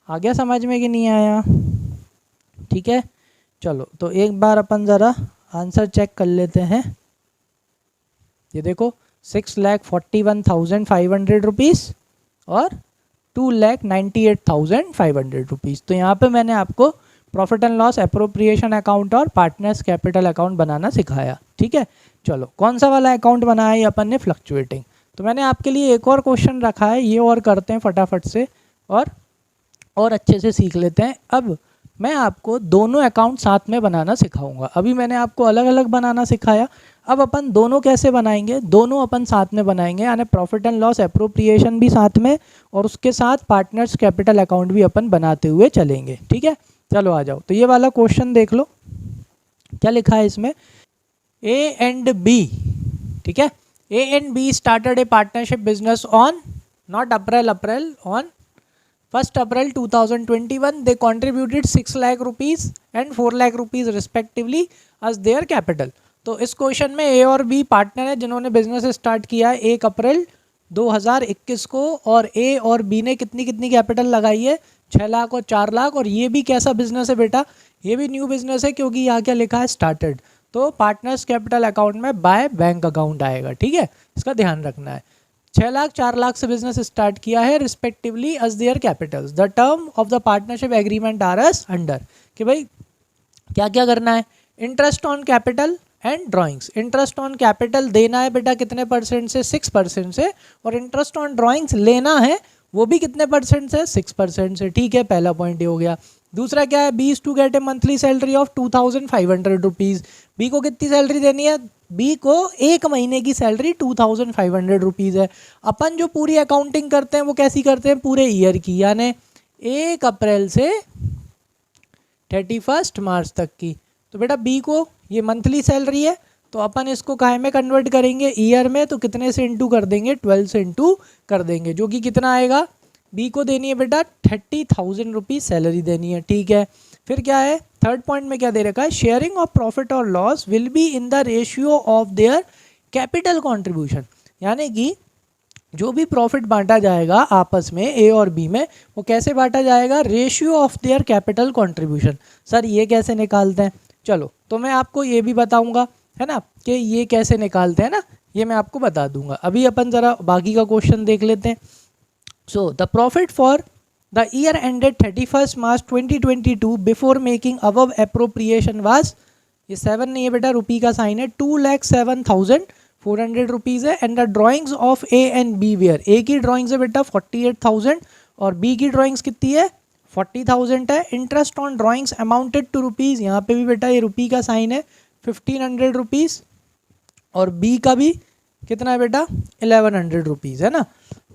आ गया समझ में कि नहीं आया, ठीक है। चलो तो एक बार अपन ज़रा आंसर चेक कर लेते हैं। ये देखो 6,41,500 रुपीज़ और 2,98,500 रुपीज़। तो यहाँ पे मैंने आपको profit and loss, appropriation account और पार्टनर्स कैपिटल अकाउंट बनाना सिखाया, ठीक है। चलो कौन सा वाला अकाउंट बनाया ये अपन ने, फ्लक्चुएटिंग। तो मैंने आपके लिए एक और क्वेश्चन रखा है, ये और करते हैं फटाफट से और अच्छे से सीख लेते हैं। अब मैं आपको दोनों अकाउंट साथ में बनाना सिखाऊंगा। अभी मैंने आपको अलग अलग बनाना सिखाया, अब अपन दोनों कैसे बनाएंगे, दोनों अपन साथ में बनाएंगे, यानी प्रॉफिट एंड लॉस एप्रोप्रिएशन भी साथ में और उसके साथ पार्टनर्स कैपिटल अकाउंट भी अपन बनाते हुए चलेंगे, ठीक है। चलो आ जाओ। तो ये वाला क्वेश्चन देख लो क्या लिखा है इसमें, ए एंड बी, ठीक है। A and B started a partnership business on not April, on 1 April 2021 they contributed 6 lakh rupees and 4 lakh rupees respectively as their capital. तो इस क्वेश्चन में ए और बी पार्टनर है जिन्होंने बिजनेस स्टार्ट किया है 1 अप्रैल 2021 को, और ए और बी ने कितनी कितनी कैपिटल लगाई है, 6 लाख और 4 लाख। और ये भी कैसा बिजनेस है बेटा, ये भी न्यू बिजनेस है क्योंकि यहाँ क्या लिखा है, स्टार्टेड। तो पार्टनर्स कैपिटल अकाउंट में बाय बैंक अकाउंट आएगा, ठीक है, इसका ध्यान रखना है। 6 लाख 4 लाख से बिजनेस स्टार्ट किया है respectively as their capitals. The term of the partnership agreement are as under, कि भाई क्या क्या करना है, interest on capital and drawings. Interest on capital देना है बेटा कितने परसेंट से, 6% से, और इंटरेस्ट ऑन ड्राइंग्स लेना है वो भी कितने परसेंट से, 6% से, ठीक है, पहला पॉइंट ये हो गया। दूसरा क्या है, B is to get a monthly salary of 2500 rupees. B को कितनी सैलरी देनी है, बी को एक महीने की सैलरी 2500 रुपीज़ है। अपन जो पूरी अकाउंटिंग करते हैं वो कैसी करते हैं, पूरे ईयर की, यानी 1 अप्रैल से 31 मार्च तक की। तो बेटा बी को ये मंथली सैलरी है, तो अपन इसको काहे में कन्वर्ट करेंगे, ईयर में, तो कितने से इंटू कर देंगे, 12 से इंटू कर देंगे, जो कि कितना आएगा, बी को देनी है बेटा 30,000 रुपीज़ सैलरी देनी है, ठीक है। फिर क्या है, थर्ड पॉइंट में क्या दे रखा है, शेयरिंग ऑफ प्रॉफिट और loss will be in the ratio of their capital contribution. यानी कि जो भी प्रॉफिट बांटा जाएगा आपस में ए और बी में, वो कैसे बांटा जाएगा, ratio of their capital contribution. Sir ये कैसे निकालते हैं, चलो तो मैं आपको ये भी बताऊंगा, है ना, कि ये कैसे निकालते हैं ना, ये मैं आपको बता दूंगा। अभी अपन ज़रा बाकी का क्वेश्चन देख लेते हैं। So the profit for the year ended 31 March 2022 before making above appropriation was, ये 7 नहीं है बेटा, रुपी का साइन है, 2,07,400 रुपीज़ है। And the drawings of A and B were, A की ड्राइंग्स है बेटा 48,000 और बी की ड्राइंग्स कितनी है, 40,000 है। Interest on drawings amounted to rupees, यहाँ पे भी बेटा ये रुपी का साइन है, 1,500 रुपीज़, और बी का भी कितना है बेटा, 1,100 रुपीज़, है ना।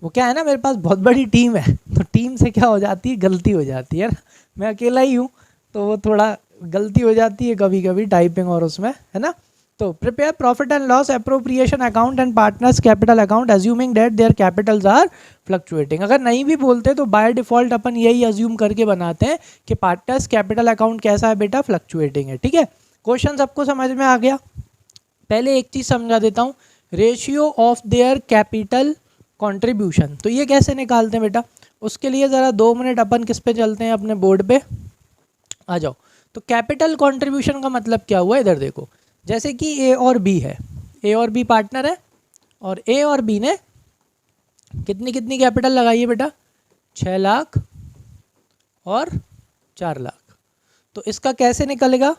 वो क्या है ना, मेरे पास बहुत बड़ी टीम है, तो टीम से क्या हो जाती है, गलती हो जाती है ना, मैं अकेला ही हूँ तो वो थोड़ा गलती हो जाती है कभी कभी टाइपिंग और उसमें, है ना। तो prepare profit and loss appropriation account and partners capital account assuming that their capitals are fluctuating. अगर नहीं भी बोलते तो बाय डिफॉल्ट अपन यही अज्यूम करके बनाते हैं कि पार्टनर्स कैपिटल अकाउंट कैसा है बेटा, फ्लक्चुएटिंग है, ठीक है। क्वेश्चन सबको समझ में आ गया। पहले एक चीज़ समझा देता हूँ, ratio of their capital contribution, तो ये कैसे निकालते हैं बेटा, उसके लिए ज़रा 2 मिनट अपन किस पे चलते हैं, अपने बोर्ड पे आ जाओ। तो कैपिटल कंट्रीब्यूशन का मतलब क्या हुआ, इधर देखो, जैसे कि ए और बी है, ए और बी पार्टनर है, और ए और बी ने कितनी कितनी कैपिटल लगाई है बेटा, 6 लाख और 4 लाख। तो इसका कैसे निकलेगा,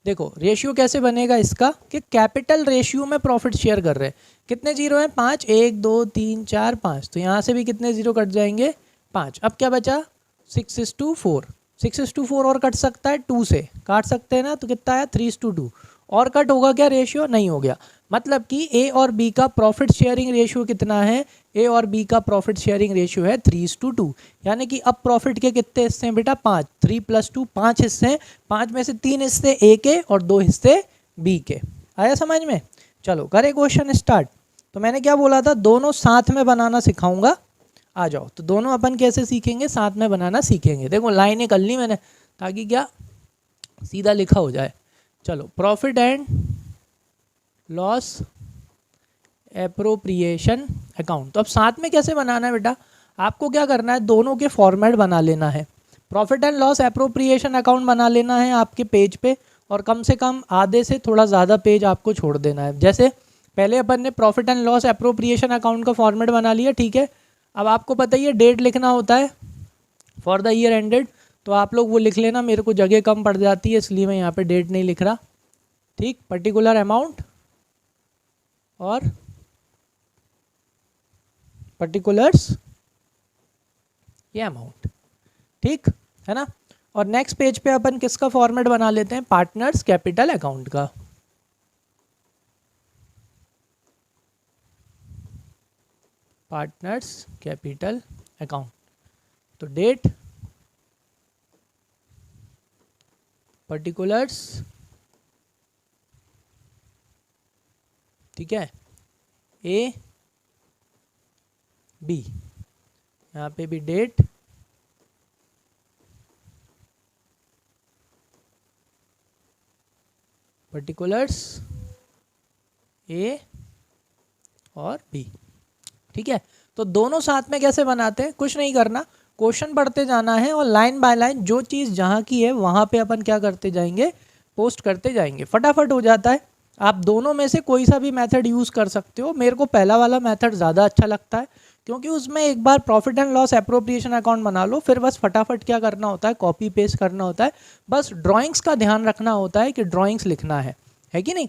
देखो रेशियो कैसे बनेगा इसका, कि कैपिटल रेशियो में प्रॉफिट शेयर कर रहे हैं, कितने जीरो हैं, 5, 1 2 3 4 5, तो यहाँ से भी कितने जीरो कट जाएंगे, 5। अब क्या बचा, 6:4, 6:4 और कट सकता है, 2 से काट सकते हैं ना, तो कितना आया, 3:2, और कट होगा क्या, रेशियो नहीं हो गया। मतलब कि ए और बी का प्रॉफिट शेयरिंग रेशियो कितना है, ए और बी का प्रॉफिट शेयरिंग रेशियो है 3:2, यानी कि अब प्रॉफिट के कितने हिस्से हैं बेटा, 5, 3 + 2 5 हिस्से हैं, 5 में से 3 हिस्से ए के और 2 हिस्से बी के। आया समझ में, चलो करें क्वेश्चन स्टार्ट। तो मैंने क्या बोला था, दोनों साथ में बनाना सिखाऊंगा, आ जाओ। तो दोनों अपन कैसे सीखेंगे, साथ में बनाना सीखेंगे। देखो लाइनें कर ली मैंने ताकि क्या सीधा लिखा हो जाए। चलो, profit and loss appropriation account, तो अब साथ में कैसे बनाना है बेटा, आपको क्या करना है, दोनों के फॉर्मेट बना लेना है। Profit and loss appropriation account बना लेना है आपके पेज पे, और कम से कम आधे से थोड़ा ज़्यादा पेज आपको छोड़ देना है। जैसे पहले अपन ने profit and loss appropriation account का फॉर्मेट बना लिया, ठीक है। अब आपको पता ही है डेट लिखना होता है फॉर द ईयर एंडेड, तो आप लोग वो लिख लेना, मेरे को जगह कम पड़ जाती है इसलिए मैं यहाँ पे डेट नहीं लिख रहा, ठीक। पर्टिकुलर अमाउंट और पर्टिकुलर्स ये अमाउंट, ठीक है ना। और नेक्स्ट पेज पे अपन किसका फॉर्मेट बना लेते हैं, पार्टनर्स कैपिटल अकाउंट का। पार्टनर्स कैपिटल अकाउंट, तो डेट, पर्टिकुलर्स, ठीक है, ए बी, यहाँ पे भी डेट पर्टिकुलर्स ए और बी। ठीक है, तो दोनों साथ में कैसे बनाते हैं, कुछ नहीं करना, क्वेश्चन पढ़ते जाना है और लाइन बाय लाइन जो चीज़ जहाँ की है वहाँ पे अपन क्या करते जाएंगे, पोस्ट करते जाएंगे, फटाफट हो जाता है। आप दोनों में से कोई सा भी मेथड यूज़ कर सकते हो। मेरे को पहला वाला मेथड ज़्यादा अच्छा लगता है क्योंकि उसमें एक बार profit and loss appropriation account बना लो, फिर बस फटाफट क्या करना होता है, कॉपी पेस्ट करना होता है, बस ड्राइंग्स का ध्यान रखना होता है कि ड्राइंग्स लिखना है कि नहीं।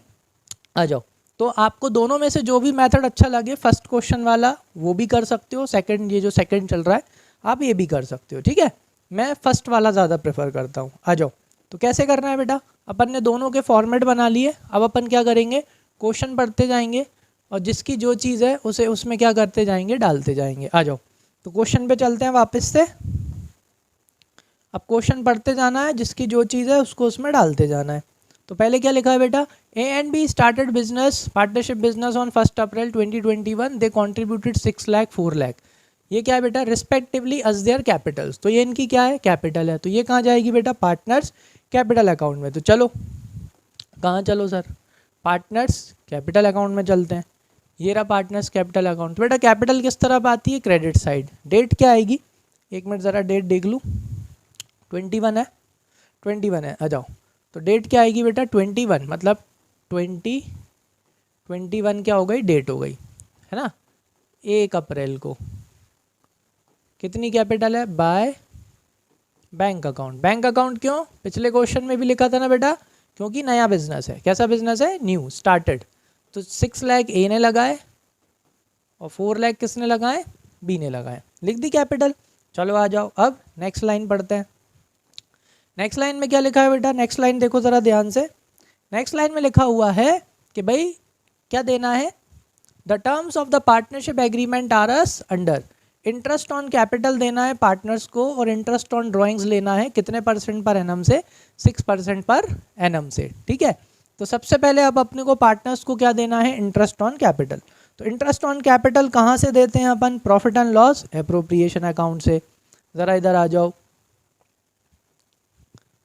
आ जाओ, तो आपको दोनों में से जो भी मेथड अच्छा लगे, फर्स्ट क्वेश्चन वाला वो भी कर सकते हो, सेकंड ये जो सेकंड चल रहा है आप ये भी कर सकते हो। ठीक है, मैं फर्स्ट वाला ज़्यादा प्रेफर करता हूँ। आ जाओ, तो कैसे करना है बेटा, अपन ने दोनों के फॉर्मेट बना लिए। अब अपन क्या करेंगे, क्वेश्चन पढ़ते जाएंगे और जिसकी जो चीज़ है उसे उसमें क्या करते जाएंगे, डालते जाएंगे। आ जाओ, तो क्वेश्चन पे चलते हैं वापस से। अब क्वेश्चन पढ़ते जाना है, जिसकी जो चीज़ है उसको उसमें डालते जाना है। तो पहले क्या लिखा है बेटा, ए and B started business, partnership business on 1 April 2021, they contributed 6 lakh 4 lakh. ये क्या है बेटा, रिस्पेक्टिवली अस देयर कैपिटल्स, तो ये इनकी क्या है, कैपिटल है, तो ये कहाँ जाएगी बेटा, पार्टनर्स कैपिटल अकाउंट में। तो चलो, कहाँ चलो सर, पार्टनर्स कैपिटल अकाउंट में चलते हैं। ये रहा पार्टनर्स कैपिटल अकाउंट। तो बेटा कैपिटल किस तरफ आती है, क्रेडिट साइड। डेट क्या आएगी, एक मिनट ज़रा डेट देख लूँ, 21 है, 21 है। आ जाओ, तो डेट क्या आएगी बेटा, 21, मतलब 21 क्या हो गई, डेट हो गई, है ना। 1 अप्रैल को कितनी कैपिटल है, by bank account. Bank account क्यों, पिछले क्वेश्चन में भी लिखा था ना बेटा, क्योंकि नया बिजनेस है। कैसा बिजनेस है, न्यू, स्टार्टेड। तो 6 लाख ए ने लगाए और 4 लाख किसने लगाए, बी ने लगाए, लिख दी कैपिटल। चलो आ जाओ, अब नेक्स्ट लाइन पढ़ते हैं। नेक्स्ट लाइन में क्या लिखा है बेटा, नेक्स्ट लाइन देखो ज़रा ध्यान से। नेक्स्ट लाइन में लिखा हुआ है कि भाई क्या देना है, the terms of the partnership agreement are as under, interest on capital देना है पार्टनर्स को और इंटरेस्ट ऑन ड्राइंग्स लेना है, कितने % पर एनम से, 6% पर एनम से। ठीक है, तो सबसे पहले अब अपने को पार्टनर्स को क्या देना है, इंटरेस्ट ऑन कैपिटल। तो इंटरेस्ट ऑन कैपिटल कहाँ से देते हैं अपन, profit and loss appropriation account से। ज़रा इधर आ जाओ,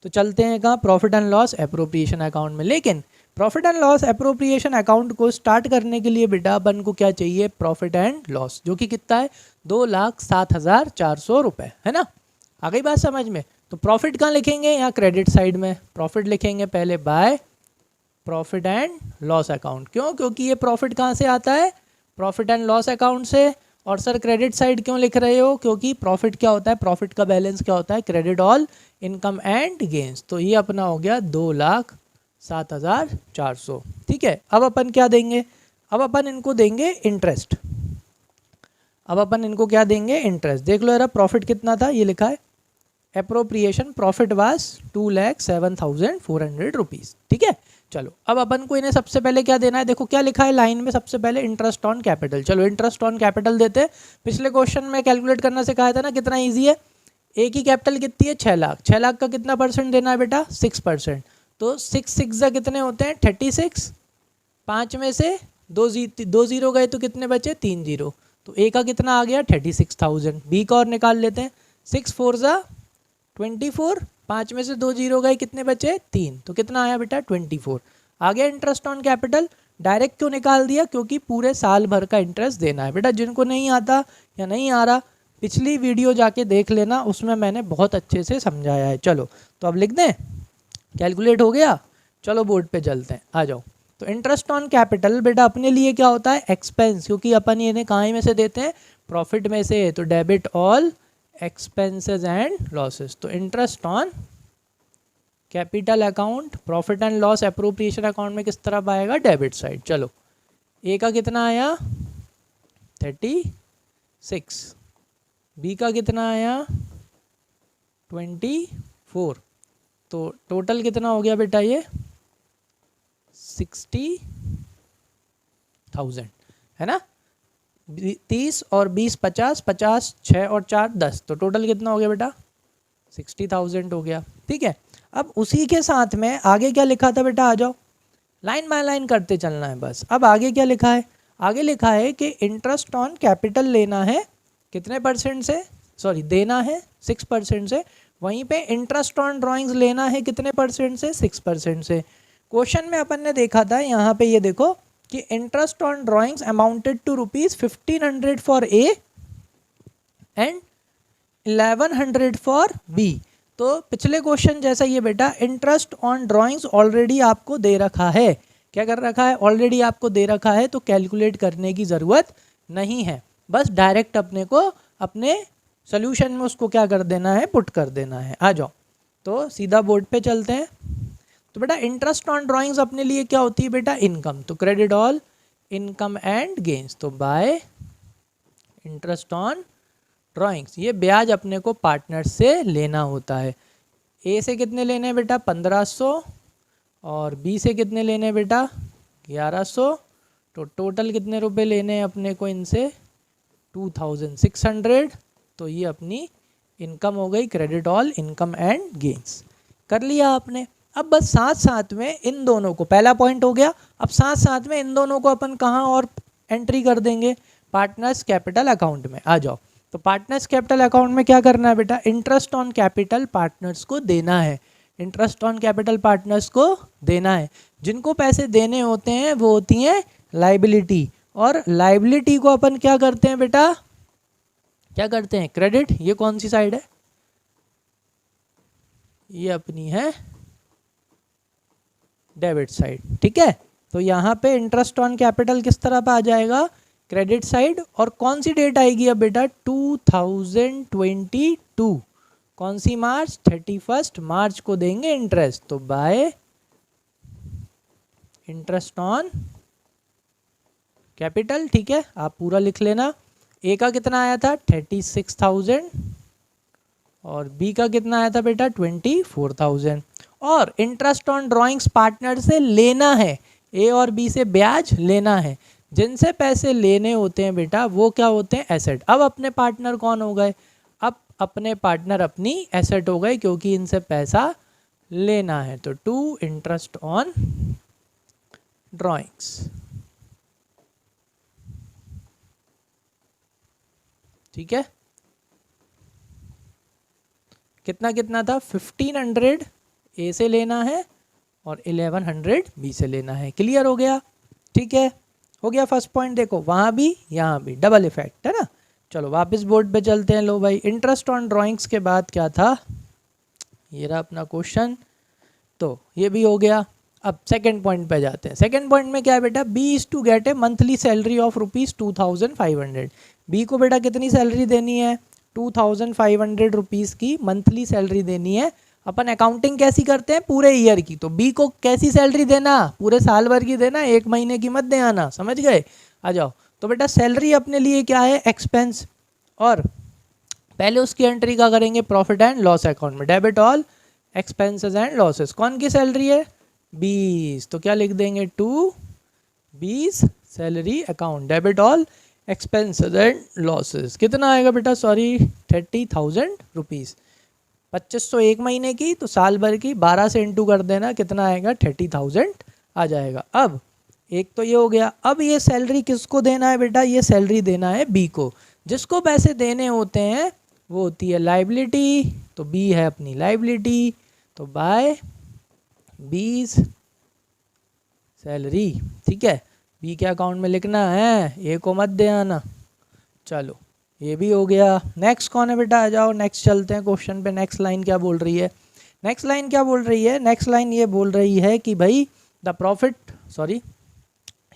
तो चलते हैं कहाँ, profit and loss appropriation account में। लेकिन profit and loss appropriation account को स्टार्ट करने के लिए बेटा अपन को क्या चाहिए, प्रॉफिट एंड लॉस, जो कि कितना है, 2,07,400 रुपये, है ना। आ गई बात समझ में। तो प्रॉफिट कहाँ लिखेंगे, यहाँ क्रेडिट साइड में प्रॉफिट लिखेंगे पहले, by profit and loss account. क्यों, क्योंकि ये प्रॉफिट कहाँ से आता है, प्रॉफिट एंड लॉस अकाउंट से। और सर क्रेडिट साइड क्यों लिख रहे हो, क्योंकि प्रॉफिट क्या होता है, प्रॉफिट का बैलेंस क्या होता है, credit all income and gains. तो ये अपना हो गया 2,07,400। ठीक है, अब अपन क्या देंगे, अब अपन इनको देंगे इंटरेस्ट। अब अपन इनको क्या देंगे, इंटरेस्ट। देख लो यार, प्रॉफिट कितना था, ये लिखा है एप्रोप्रिएशन प्रॉफिट वाज 2,07,400 रुपीज़। ठीक है, चलो अब अपन को इन्हें सबसे पहले क्या देना है, देखो क्या लिखा है लाइन में, सबसे पहले इंटरेस्ट ऑन कैपिटल। चलो इंटरेस्ट ऑन कैपिटल देते हैं। पिछले क्वेश्चन में कैलकुलेट करना सिखाया था ना, कितना इजी है। ए की कैपिटल कितनी है, 6 लाख, 6 लाख का कितना % देना है बेटा, 6%। तो 6 कितने होते हैं, 36, 5 में से 2 0 गए तो कितने बचे, 3 0। तो ए का कितना आ गया, 36,000। बी का और निकाल लेते हैं, 6 4 24, 5 में से 2 0 गए, कितने बचे, 3। तो कितना आया बेटा, 24 आ गया। इंटरेस्ट ऑन कैपिटल डायरेक्ट क्यों निकाल दिया, क्योंकि पूरे साल भर का इंटरेस्ट देना है बेटा। जिनको नहीं आता या नहीं आ रहा, पिछली वीडियो जाके देख लेना, उसमें मैंने बहुत अच्छे से समझाया है। चलो तो अब लिख दें, कैलकुलेट हो गया। चलो बोर्ड पे चलते हैं, आ जाओ। तो इंटरेस्ट ऑन कैपिटल बेटा अपने लिए क्या होता है, एक्सपेंस, क्योंकि अपन इन्हें कहाँ में से देते हैं, प्रॉफिट में से। तो debit all expenses and losses. तो interest on capital account profit and loss appropriation account में किस तरफ आएगा, डेबिट साइड। चलो ए का कितना आया, 36, बी का कितना आया, 24। तो टोटल कितना हो गया बेटा, ये 60,000, है ना। 30 और 20 50, 50 6 और 4 10, तो टोटल कितना हो गया बेटा, 60,000 हो गया। ठीक है, अब उसी के साथ में आगे क्या लिखा था बेटा, आ जाओ, लाइन बाय लाइन करते चलना है बस। अब आगे क्या लिखा है, आगे लिखा है कि इंटरेस्ट ऑन कैपिटल लेना है कितने % से, सॉरी देना है 6% से। वहीं पे इंटरेस्ट ऑन ड्राइंग्स लेना है कितने % से, 6% से। क्वेश्चन में अपन ने देखा था यहाँ पे, ये देखो कि interest on drawings amounted to ₹1500 for A and 1100 for B. तो पिछले क्वेश्चन जैसा ये बेटा इंटरेस्ट ऑन ड्राइंग्स ऑलरेडी आपको दे रखा है, क्या कर रखा है, ऑलरेडी आपको दे रखा है, तो कैलकुलेट करने की ज़रूरत नहीं है, बस डायरेक्ट अपने को अपने सोल्यूशन में उसको क्या कर देना है, पुट कर देना है। आ जाओ तो सीधा बोर्ड पे चलते हैं। तो बेटा इंटरेस्ट ऑन ड्राइंग्स अपने लिए क्या होती है बेटा, इनकम, तो credit all income and gains, तो बाय इंटरेस्ट ऑन ड्राइंग्स, ये ब्याज अपने को पार्टनर से लेना होता है। ए से कितने लेने हैं बेटा 1500 और बी से कितने लेने हैं बेटा 1100, तो टोटल कितने रुपए लेने हैं अपने को इनसे 2600। तो ये अपनी इनकम हो गई, credit all income and gains कर लिया आपने। अब बस साथ साथ में इन दोनों को, पहला पॉइंट हो गया, अब साथ साथ में इन दोनों को अपन कहाँ और एंट्री कर देंगे, पार्टनर्स कैपिटल अकाउंट में। आ जाओ, तो पार्टनर्स कैपिटल अकाउंट में क्या करना है बेटा, इंटरेस्ट ऑन कैपिटल पार्टनर्स को देना है, इंटरेस्ट ऑन कैपिटल पार्टनर्स को देना है। जिनको पैसे देने होते हैं वो होती हैं लाइबिलिटी, और लाइबिलिटी को अपन क्या करते हैं बेटा, क्या करते हैं, क्रेडिट। ये कौन सी साइड है, ये अपनी है डेबिट साइड, ठीक है। तो यहाँ पे इंटरेस्ट ऑन कैपिटल किस तरह पे आ जाएगा, क्रेडिट साइड। और कौन सी डेट आएगी अब बेटा 2022, कौन सी, मार्च, 31 मार्च को देंगे इंटरेस्ट, तो बाय इंटरेस्ट ऑन कैपिटल, ठीक है, आप पूरा लिख लेना। ए का कितना आया था 36,000 और बी का कितना आया था बेटा 24,000। और इंटरेस्ट ऑन ड्राइंग्स पार्टनर से लेना है, ए और बी से ब्याज लेना है। जिनसे पैसे लेने होते हैं बेटा वो क्या होते हैं, एसेट। अब अपने पार्टनर कौन हो गए, अब अपने पार्टनर अपनी एसेट हो गए, क्योंकि इनसे पैसा लेना है। तो टू इंटरेस्ट ऑन ड्राइंग्स, ठीक है। कितना कितना था 1500 ए से लेना है और 1100 बी से लेना है। क्लियर हो गया, ठीक है, हो गया फर्स्ट पॉइंट। देखो वहाँ भी यहाँ भी डबल इफेक्ट है ना। चलो वापस बोर्ड पे चलते हैं। लो भाई, इंटरेस्ट ऑन ड्राइंग्स के बाद क्या था, ये रहा अपना क्वेश्चन, तो ये भी हो गया। अब सेकंड पॉइंट पे जाते हैं। सेकंड पॉइंट में क्या है बेटा, B is to get a monthly salary of ₹2500। B को बेटा कितनी सैलरी देनी है, 2500 रुपीज़ की मंथली सैलरी देनी है। अपन अकाउंटिंग कैसी करते हैं, पूरे ईयर की। तो बी को कैसी सैलरी देना, पूरे साल भर की देना, एक महीने की मत दे आना, समझ गए। आ जाओ, तो बेटा सैलरी अपने लिए क्या है, एक्सपेंस, और पहले उसकी एंट्री क्या करेंगे, प्रॉफिट एंड लॉस अकाउंट में, debit all expenses and losses. कौन की सैलरी है, बीस, तो क्या लिख देंगे, टू बीस salary account, debit all expenses and losses. कितना आएगा बेटा, सॉरी 30,000 रुपीज़। 2500 एक महीने की, तो साल भर की 12 से इंटू कर देना, कितना आएगा 30,000 आ जाएगा। अब एक तो ये हो गया। अब ये सैलरी किसको देना है बेटा, ये सैलरी देना है बी को। जिसको पैसे देने होते हैं वो होती है लाइबिलिटी, तो बी है अपनी लाइबिलिटी, तो बाय बीस सैलरी, ठीक है। बी के अकाउंट में लिखना है, ए को मत दे आना। चलो ये भी हो गया। नेक्स्ट कौन है बेटा, आ जाओ नेक्स्ट चलते हैं क्वेश्चन पे। नेक्स्ट लाइन क्या बोल रही है, नेक्स्ट लाइन क्या बोल रही है, नेक्स्ट लाइन ये बोल रही है कि भाई the profit, sorry,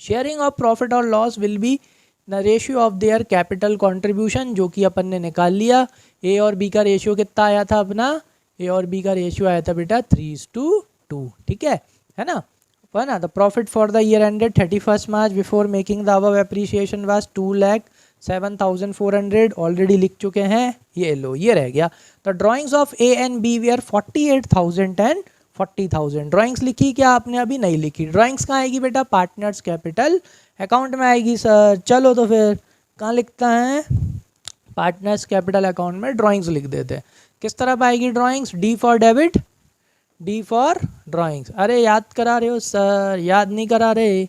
sharing of profit और loss will be the ratio of their capital contribution, जो कि अपन ने निकाल लिया। ए और बी का रेशियो कितना आया था अपना, ए और बी का रेशियो आया था बेटा 3:2, ठीक है ना। ना the profit for the year ended 31 March before making the above appreciation was 2,07,400, already लिख चुके हैं। ये लो, ये रह गया। The drawings of A and B were 48,000 and 40,000। Drawings लिखी क्या आपने, अभी नहीं लिखी। ड्राइंग्स कहाँ आएगी बेटा, पार्टनर्स कैपिटल अकाउंट में आएगी सर। चलो तो फिर कहाँ लिखता है, पार्टनर्स कैपिटल अकाउंट में ड्राइंग्स लिख देते हैं। किस तरह पाएगी drawings, D for debit, D for drawings. अरे याद करा रहे हो सर, याद नहीं करा रहे,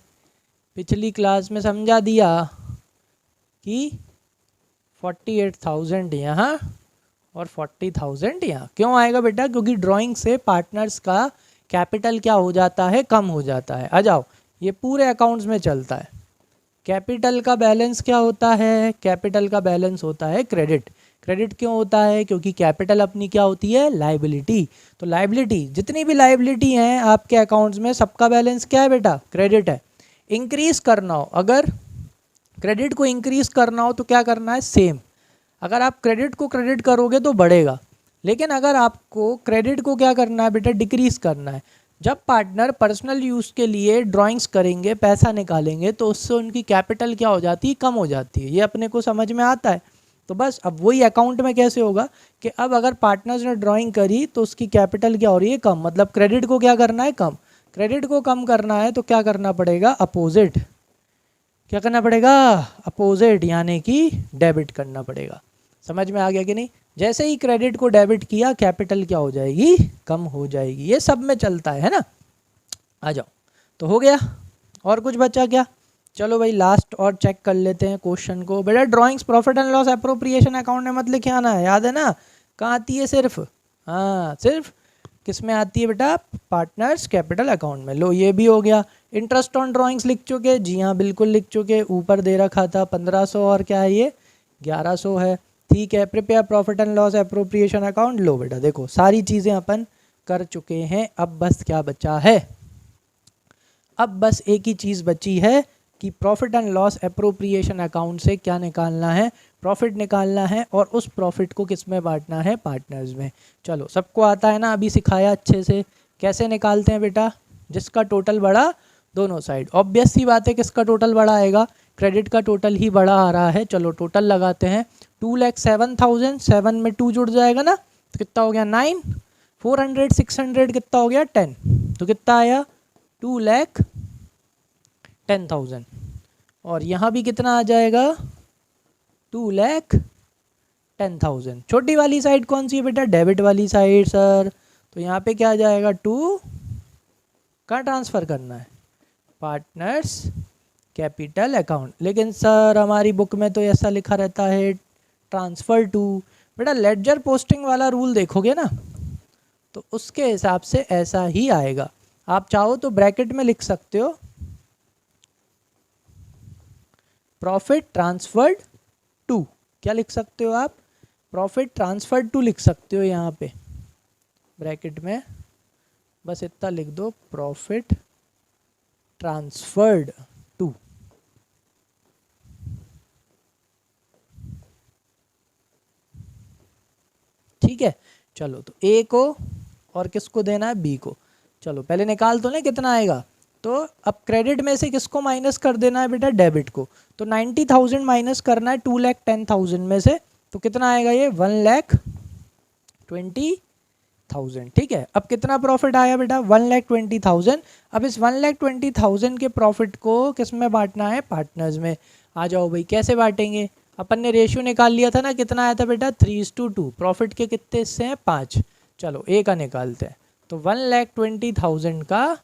पिछली क्लास में समझा दिया कि 48,000 यहाँ और 40,000 यहाँ। क्यों आएगा बेटा, क्योंकि ड्राइंग से पार्टनर्स का कैपिटल क्या हो जाता है, कम हो जाता है। आ जाओ, ये पूरे अकाउंट्स में चलता है। कैपिटल का बैलेंस क्या होता है, कैपिटल का बैलेंस होता है क्रेडिट। क्रेडिट क्यों होता है, क्योंकि कैपिटल अपनी क्या होती है, लाइबिलिटी। तो लाइबिलिटी, जितनी भी लाइबिलिटी हैं आपके अकाउंट्स में, सबका बैलेंस क्या है बेटा, क्रेडिट है। इंक्रीज करना हो, अगर क्रेडिट को इंक्रीज करना हो तो क्या करना है, सेम। अगर आप क्रेडिट को क्रेडिट करोगे तो बढ़ेगा, लेकिन अगर आपको क्रेडिट को क्या करना है बेटा, डिक्रीज करना है। जब पार्टनर पर्सनल यूज़ के लिए ड्राइंग्स करेंगे, पैसा निकालेंगे, तो उससे उनकी कैपिटल क्या हो जाती है, कम हो जाती है। ये अपने को समझ में आता है। तो बस अब वही अकाउंट में कैसे होगा कि अब अगर पार्टनर्स ने ड्राइंग करी तो उसकी कैपिटल क्या हो रही है, कम। मतलब क्रेडिट को क्या करना है, कम। क्रेडिट को कम करना है तो क्या करना पड़ेगा, अपोजिट। क्या करना पड़ेगा, अपोजिट, यानी कि डेबिट करना पड़ेगा। समझ में आ गया कि नहीं। जैसे ही क्रेडिट को डेबिट किया, कैपिटल क्या हो जाएगी, कम हो जाएगी। ये सब में चलता है ना। आ जाओ, तो हो गया, और कुछ बचा क्या। चलो भाई लास्ट और चेक कर लेते हैं क्वेश्चन को। बेटा drawings profit and loss appropriation account में मत लिखे आना है, याद है ना। कहाँ आती है, सिर्फ, हाँ सिर्फ किस में आती है बेटा, पार्टनर्स कैपिटल अकाउंट में। लो ये भी हो गया। इंटरेस्ट ऑन ड्राइंग्स लिख चुके, जी हाँ बिल्कुल लिख चुके। ऊपर दे रखा था 1500 और क्या है ये 1100 है, ठीक है। Prepare profit and loss appropriation account. लो बेटा देखो सारी चीज़ें अपन कर चुके हैं। अब बस क्या बचा है, अब बस एक ही चीज़ बची है कि profit and loss appropriation account से क्या निकालना है, प्रॉफिट निकालना है, और उस प्रॉफिट को किस में बांटना है, पार्टनर्स में। चलो सबको आता है ना, अभी सिखाया अच्छे से। कैसे निकालते हैं बेटा, जिसका टोटल बढ़ा दोनों साइड। ऑब्वियस सी बात है किसका टोटल बड़ा आएगा, क्रेडिट का टोटल ही बड़ा आ रहा है। चलो टोटल लगाते हैं, 2,07,000, 7 में 2 जुड़ जाएगा ना, तो कितना हो गया 9, 400, 600 कितना हो गया 10, तो कितना आया 2,10,000। और यहाँ भी कितना आ जाएगा 2,10,000। छोटी वाली साइड कौन सी है बेटा, डेबिट वाली साइड सर। तो यहाँ पे क्या आ जाएगा, 2 कहाँ ट्रांसफ़र करना है, पार्टनर्स कैपिटल अकाउंट। लेकिन सर हमारी बुक में तो ऐसा लिखा रहता है ट्रांसफ़र टू। बेटा लेडजर पोस्टिंग वाला रूल देखोगे ना, तो उसके हिसाब से ऐसा ही आएगा। आप चाहो तो ब्रैकेट में लिख सकते हो प्रॉफिट ट्रांसफर्ड टू। क्या लिख सकते हो आप, प्रॉफिट ट्रांसफर्ड टू लिख सकते हो। यहाँ पे ब्रैकेट में बस इतना लिख दो, प्रॉफिट ट्रांसफर्ड टू। ठीक है। चलो तो ए को और किसको देना है, बी को। चलो पहले निकाल तो लें कितना आएगा। तो अब क्रेडिट में से किसको माइनस कर देना है बेटा, डेबिट को। तो 90,000 माइनस करना है 2,10,000 में से, तो कितना आएगा ये 1,20,000। ठीक है। अब कितना प्रॉफिट आया बेटा 1,20,000। अब इस 1,20,000 के प्रॉफिट को किस में बांटना है, पार्टनर्स में। आ जाओ भाई कैसे बांटेंगे, अपन ने रेशियो निकाल लिया था ना, कितना आया था बेटा 3:2। प्रॉफिट के कितने हिस्से हैं, 5। चलो ए का निकालते हैं। तो 1,20,000 का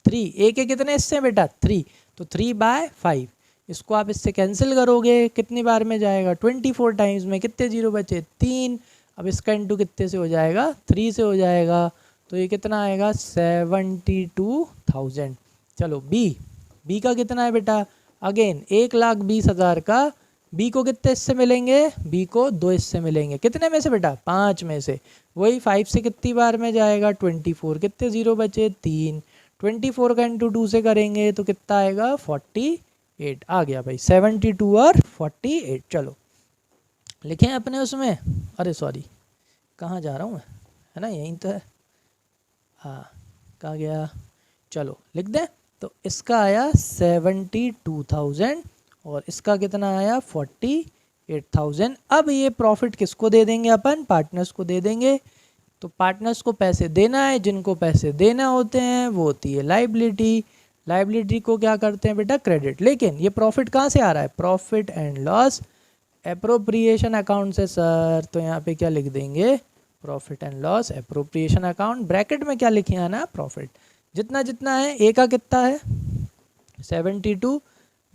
3, ए के कितने हिस्से हैं बेटा 3, तो 3/5। इसको आप इससे कैंसिल करोगे, कितनी बार में जाएगा 24 टाइम्स में, कितने जीरो बचे 3। अब इसका इंटू कितने से हो जाएगा, 3 से हो जाएगा। तो ये कितना आएगा 72,000। चलो बी का कितना है बेटा, अगेन 1,20,000 का। बी को कितने हिस्से मिलेंगे, बी को 2 हिस्से मिलेंगे। कितने में से बेटा 5 में से। वही 5 से कितनी बार में जाएगा 24, कितने जीरो बचे 3। 24 का इंटू 2 से करेंगे तो कितना आएगा 48। आ गया भाई 72 और 48। चलो लिखें अपने उसमें, अरे सॉरी कहाँ जा रहा हूँ मैं, है ना यहीं तो है, हाँ कहाँ गया। चलो लिख दें। तो इसका आया 72,000 और इसका कितना आया 48,000। अब ये प्रॉफिट किसको दे देंगे अपन, पार्टनर्स को दे देंगे। तो पार्टनर्स को पैसे देना है, जिनको पैसे देना होते हैं वो होती है लाइबिलिटी। लाइबिलिटी को क्या करते हैं बेटा, क्रेडिट। लेकिन ये प्रॉफिट कहाँ से आ रहा है, profit and loss appropriation account से सर। तो यहाँ पे क्या लिख देंगे, profit and loss appropriation account. Bracket में क्या लिखे आना, प्रॉफिट। जितना जितना है, ए का कितना है 72।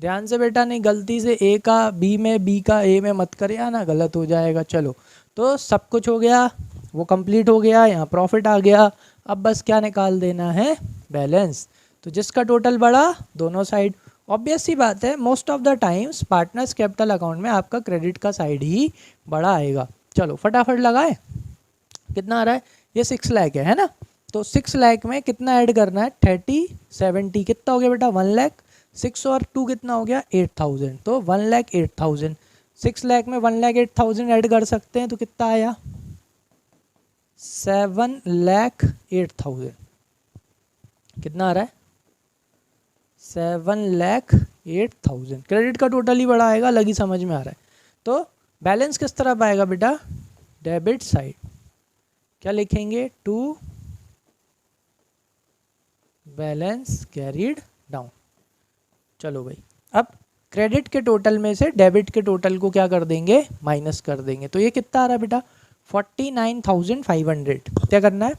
ध्यान से बेटा नहीं गलती से ए का बी में, बी का ए में मत करे आना, गलत हो जाएगा। चलो तो सब कुछ हो गया, वो कंप्लीट हो गया, यहाँ प्रॉफिट आ गया। अब बस क्या निकाल देना है, बैलेंस। तो जिसका टोटल बढ़ा दोनों साइड, ऑब्वियस सी बात है most of the times partners capital account में आपका क्रेडिट का साइड ही बड़ा आएगा। चलो फटाफट लगाए, कितना आ रहा है, ये 6 लाख है ना। तो 6 लाख में कितना ऐड करना है, 30 70 कितना हो गया बेटा 1 लाख, 6 और 2 कितना हो गया 8000, तो 1 लाख 8000, 6 लाख में 1 लाख 8000 ऐड कर सकते हैं तो कितना आया 7 लाख 8000, कितना आ रहा है 7 लाख 8000। क्रेडिट का टोटल ही बड़ा आएगा, लगी समझ में आ रहा है। तो बैलेंस किस तरफ आएगा बेटा, डेबिट साइड, क्या लिखेंगे, टू बैलेंस कैरीड डाउन। चलो भाई, अब क्रेडिट के टोटल में से डेबिट के टोटल को क्या कर देंगे, माइनस कर देंगे। तो ये कितना आ रहा है बेटा 49,500, क्या करना है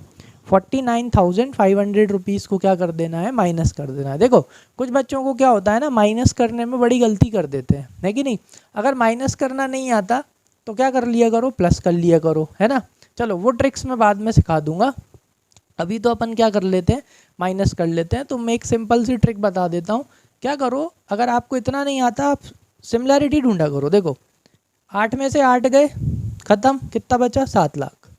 49,500 रुपीज़ को क्या कर देना है, माइनस कर देना है। देखो कुछ बच्चों को क्या होता है ना, माइनस करने में बड़ी गलती कर देते हैं, है कि नहीं। अगर माइनस करना नहीं आता तो क्या कर लिया करो, प्लस कर लिया करो, है ना। चलो वो ट्रिक्स मैं बाद में सिखा दूंगा, अभी तो अपन क्या कर लेते हैं, माइनस कर लेते हैं। तो मैं एक सिंपल सी ट्रिक बता देता हूँ, क्या करो, अगर आपको इतना नहीं आता आप सिमिलैरिटी ढूंढा करो। देखो 8 में से 8 गए, ख़त्म, कितना बचा 7 लाख,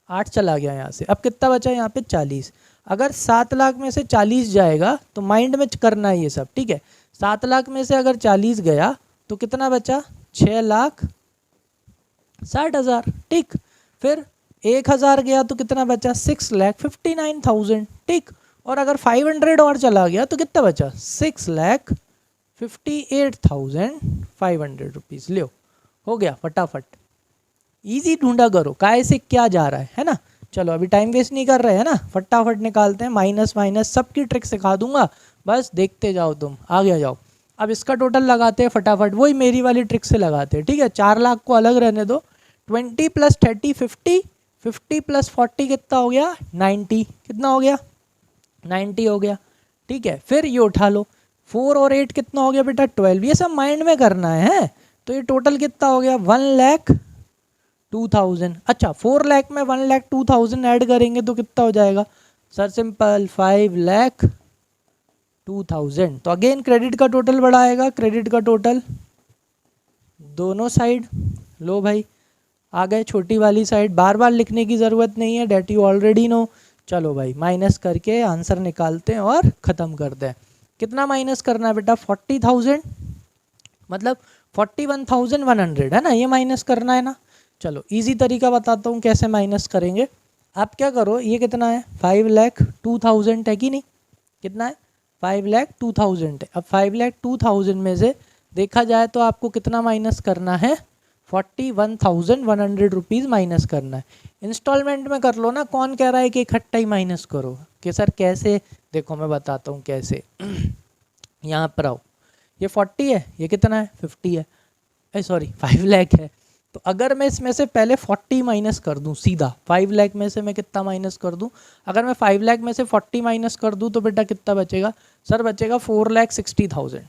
8 चला गया यहाँ से, अब कितना बचा यहाँ पे 40। अगर 7 लाख में से 40 जाएगा तो माइंड में करना है ये सब, ठीक है। 7 लाख में से अगर 40 गया तो कितना बचा 6,60,000, ठीक। फिर 1,000 गया तो कितना बचा 6,59,000, ठीक। और अगर 500 और चला गया तो कितना बचा 6,58,500 रुपीज़। लो हो गया फटाफट, इजी ढूंढा करो, काय से क्या जा रहा है ना। चलो अभी टाइम वेस्ट नहीं कर रहे हैं ना, फटाफट निकालते हैं। माइनस माइनस सबकी ट्रिक सिखा दूंगा, बस देखते जाओ, तुम आगे जाओ। अब इसका टोटल लगाते हैं फटाफट, वही मेरी वाली ट्रिक से लगाते हैं, ठीक है। 4 लाख को अलग रहने दो, 20 + 30 50, 50 + 40 कितना हो गया 90, कितना हो गया 90 हो गया, ठीक है। फिर ये उठा लो, 4 और 8 कितना हो गया बेटा 12, ये सब माइंड में करना है। तो ये टोटल कितना हो गया 1,02,000। अच्छा 4 लाख में 1,02,000 ऐड करेंगे तो कितना हो जाएगा सर, सिंपल 5,02,000। तो अगेन क्रेडिट का टोटल बढ़ाएगा, क्रेडिट का टोटल दोनों साइड। लो भाई आ गए, छोटी वाली साइड बार बार लिखने की ज़रूरत नहीं है, डेट यू ऑलरेडी नो। चलो भाई माइनस करके आंसर निकालते हैं और ख़त्म करते हैं। कितना माइनस करना है बेटा 40,000, मतलब 41,100 है ना, ये माइनस करना है ना। चलो इजी तरीका बताता हूँ कैसे माइनस करेंगे। आप क्या करो, ये कितना है 5,02,000 है कि नहीं, कितना है 5,02,000 है। अब 5,02,000 में से देखा जाए तो आपको कितना माइनस करना है 41,100 रुपीज़ माइनस करना है। इंस्टॉलमेंट में कर लो ना, कौन कह रहा है कि इकट्ठा ही माइनस करो, कि सर कैसे, देखो मैं बताता हूँ कैसे। यहाँ पर आओ, ये 40 है, ये कितना है 50 है, सॉरी 5 लाख है। तो अगर मैं इसमें से पहले 40 माइनस कर दूं सीधा, 5 लाख में से मैं कितना माइनस कर दूं, अगर मैं 5 लाख में से 40 माइनस कर दूं तो बेटा कितना बचेगा सर, बचेगा 4,60,000।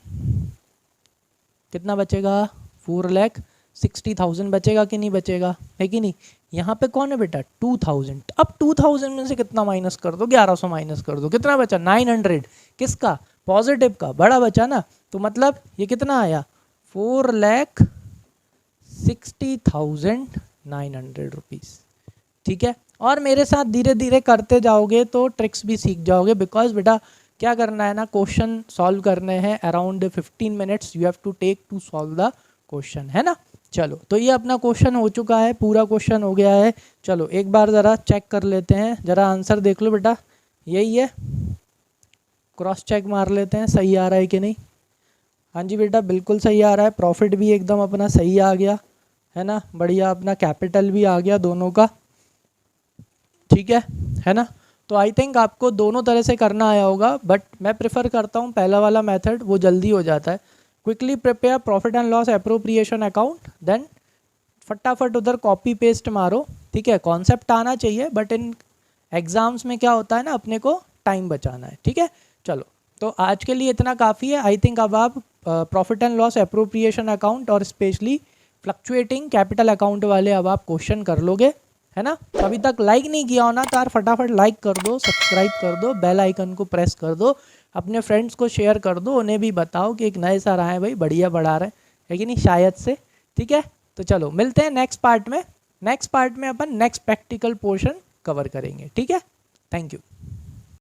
कितना बचेगा 4,60,000 बचेगा कि नहीं बचेगा, है कि नहीं। यहाँ पे कौन है बेटा 2,000, अब 2,000 में से कितना माइनस कर दो 1,100 माइनस कर दो, कितना बचा 900, किसका पॉजिटिव का, बड़ा बचा ना। तो मतलब ये कितना आया 4,60,900 रुपीज़, ठीक है। और मेरे साथ धीरे धीरे करते जाओगे तो ट्रिक्स भी सीख जाओगे, बिकॉज बेटा क्या करना है ना, क्वेश्चन सॉल्व करने हैं around 15 minutes you have to take to solve the question, है ना। चलो तो ये अपना क्वेश्चन हो चुका है, पूरा क्वेश्चन हो गया है। चलो एक बार ज़रा चेक कर लेते हैं, ज़रा आंसर देख लो बेटा, यही है, क्रॉस चेक मार लेते हैं सही आ रहा है कि नहीं। हाँ जी बेटा बिल्कुल सही आ रहा है, प्रॉफिट भी एकदम अपना सही आ गया, है ना, बढ़िया, अपना कैपिटल भी आ गया दोनों का, ठीक है ना। तो आई थिंक आपको दोनों तरह से करना आया होगा, बट मैं प्रेफर करता हूँ पहला वाला मेथड, वो जल्दी हो जाता है। Quickly prepare profit and loss appropriation account, then फटाफट उधर कॉपी पेस्ट मारो, ठीक है। कॉन्सेप्ट आना चाहिए, बट इन एग्जाम्स में क्या होता है ना, अपने को टाइम बचाना है, ठीक है। चलो तो आज के लिए इतना काफ़ी है। आई थिंक अब आप profit and loss appropriation account और स्पेशली फ्लक्चुएटिंग कैपिटल अकाउंट वाले अब आप क्वेश्चन कर लोगे, है ना। अभी तक लाइक नहीं किया हो ना तो यार फटाफट लाइक कर दो, सब्सक्राइब कर दो, बेल आइकन को प्रेस कर दो, अपने फ्रेंड्स को शेयर कर दो, उन्हें भी बताओ कि एक नए सर आए भाई, बढ़िया पढ़ा रहे हैं, है कि नहीं, शायद से। ठीक है, तो चलो मिलते हैं नेक्स्ट पार्ट में। नेक्स्ट पार्ट में अपन नेक्स्ट प्रैक्टिकल पोर्शन कवर करेंगे। ठीक है, थैंक यू।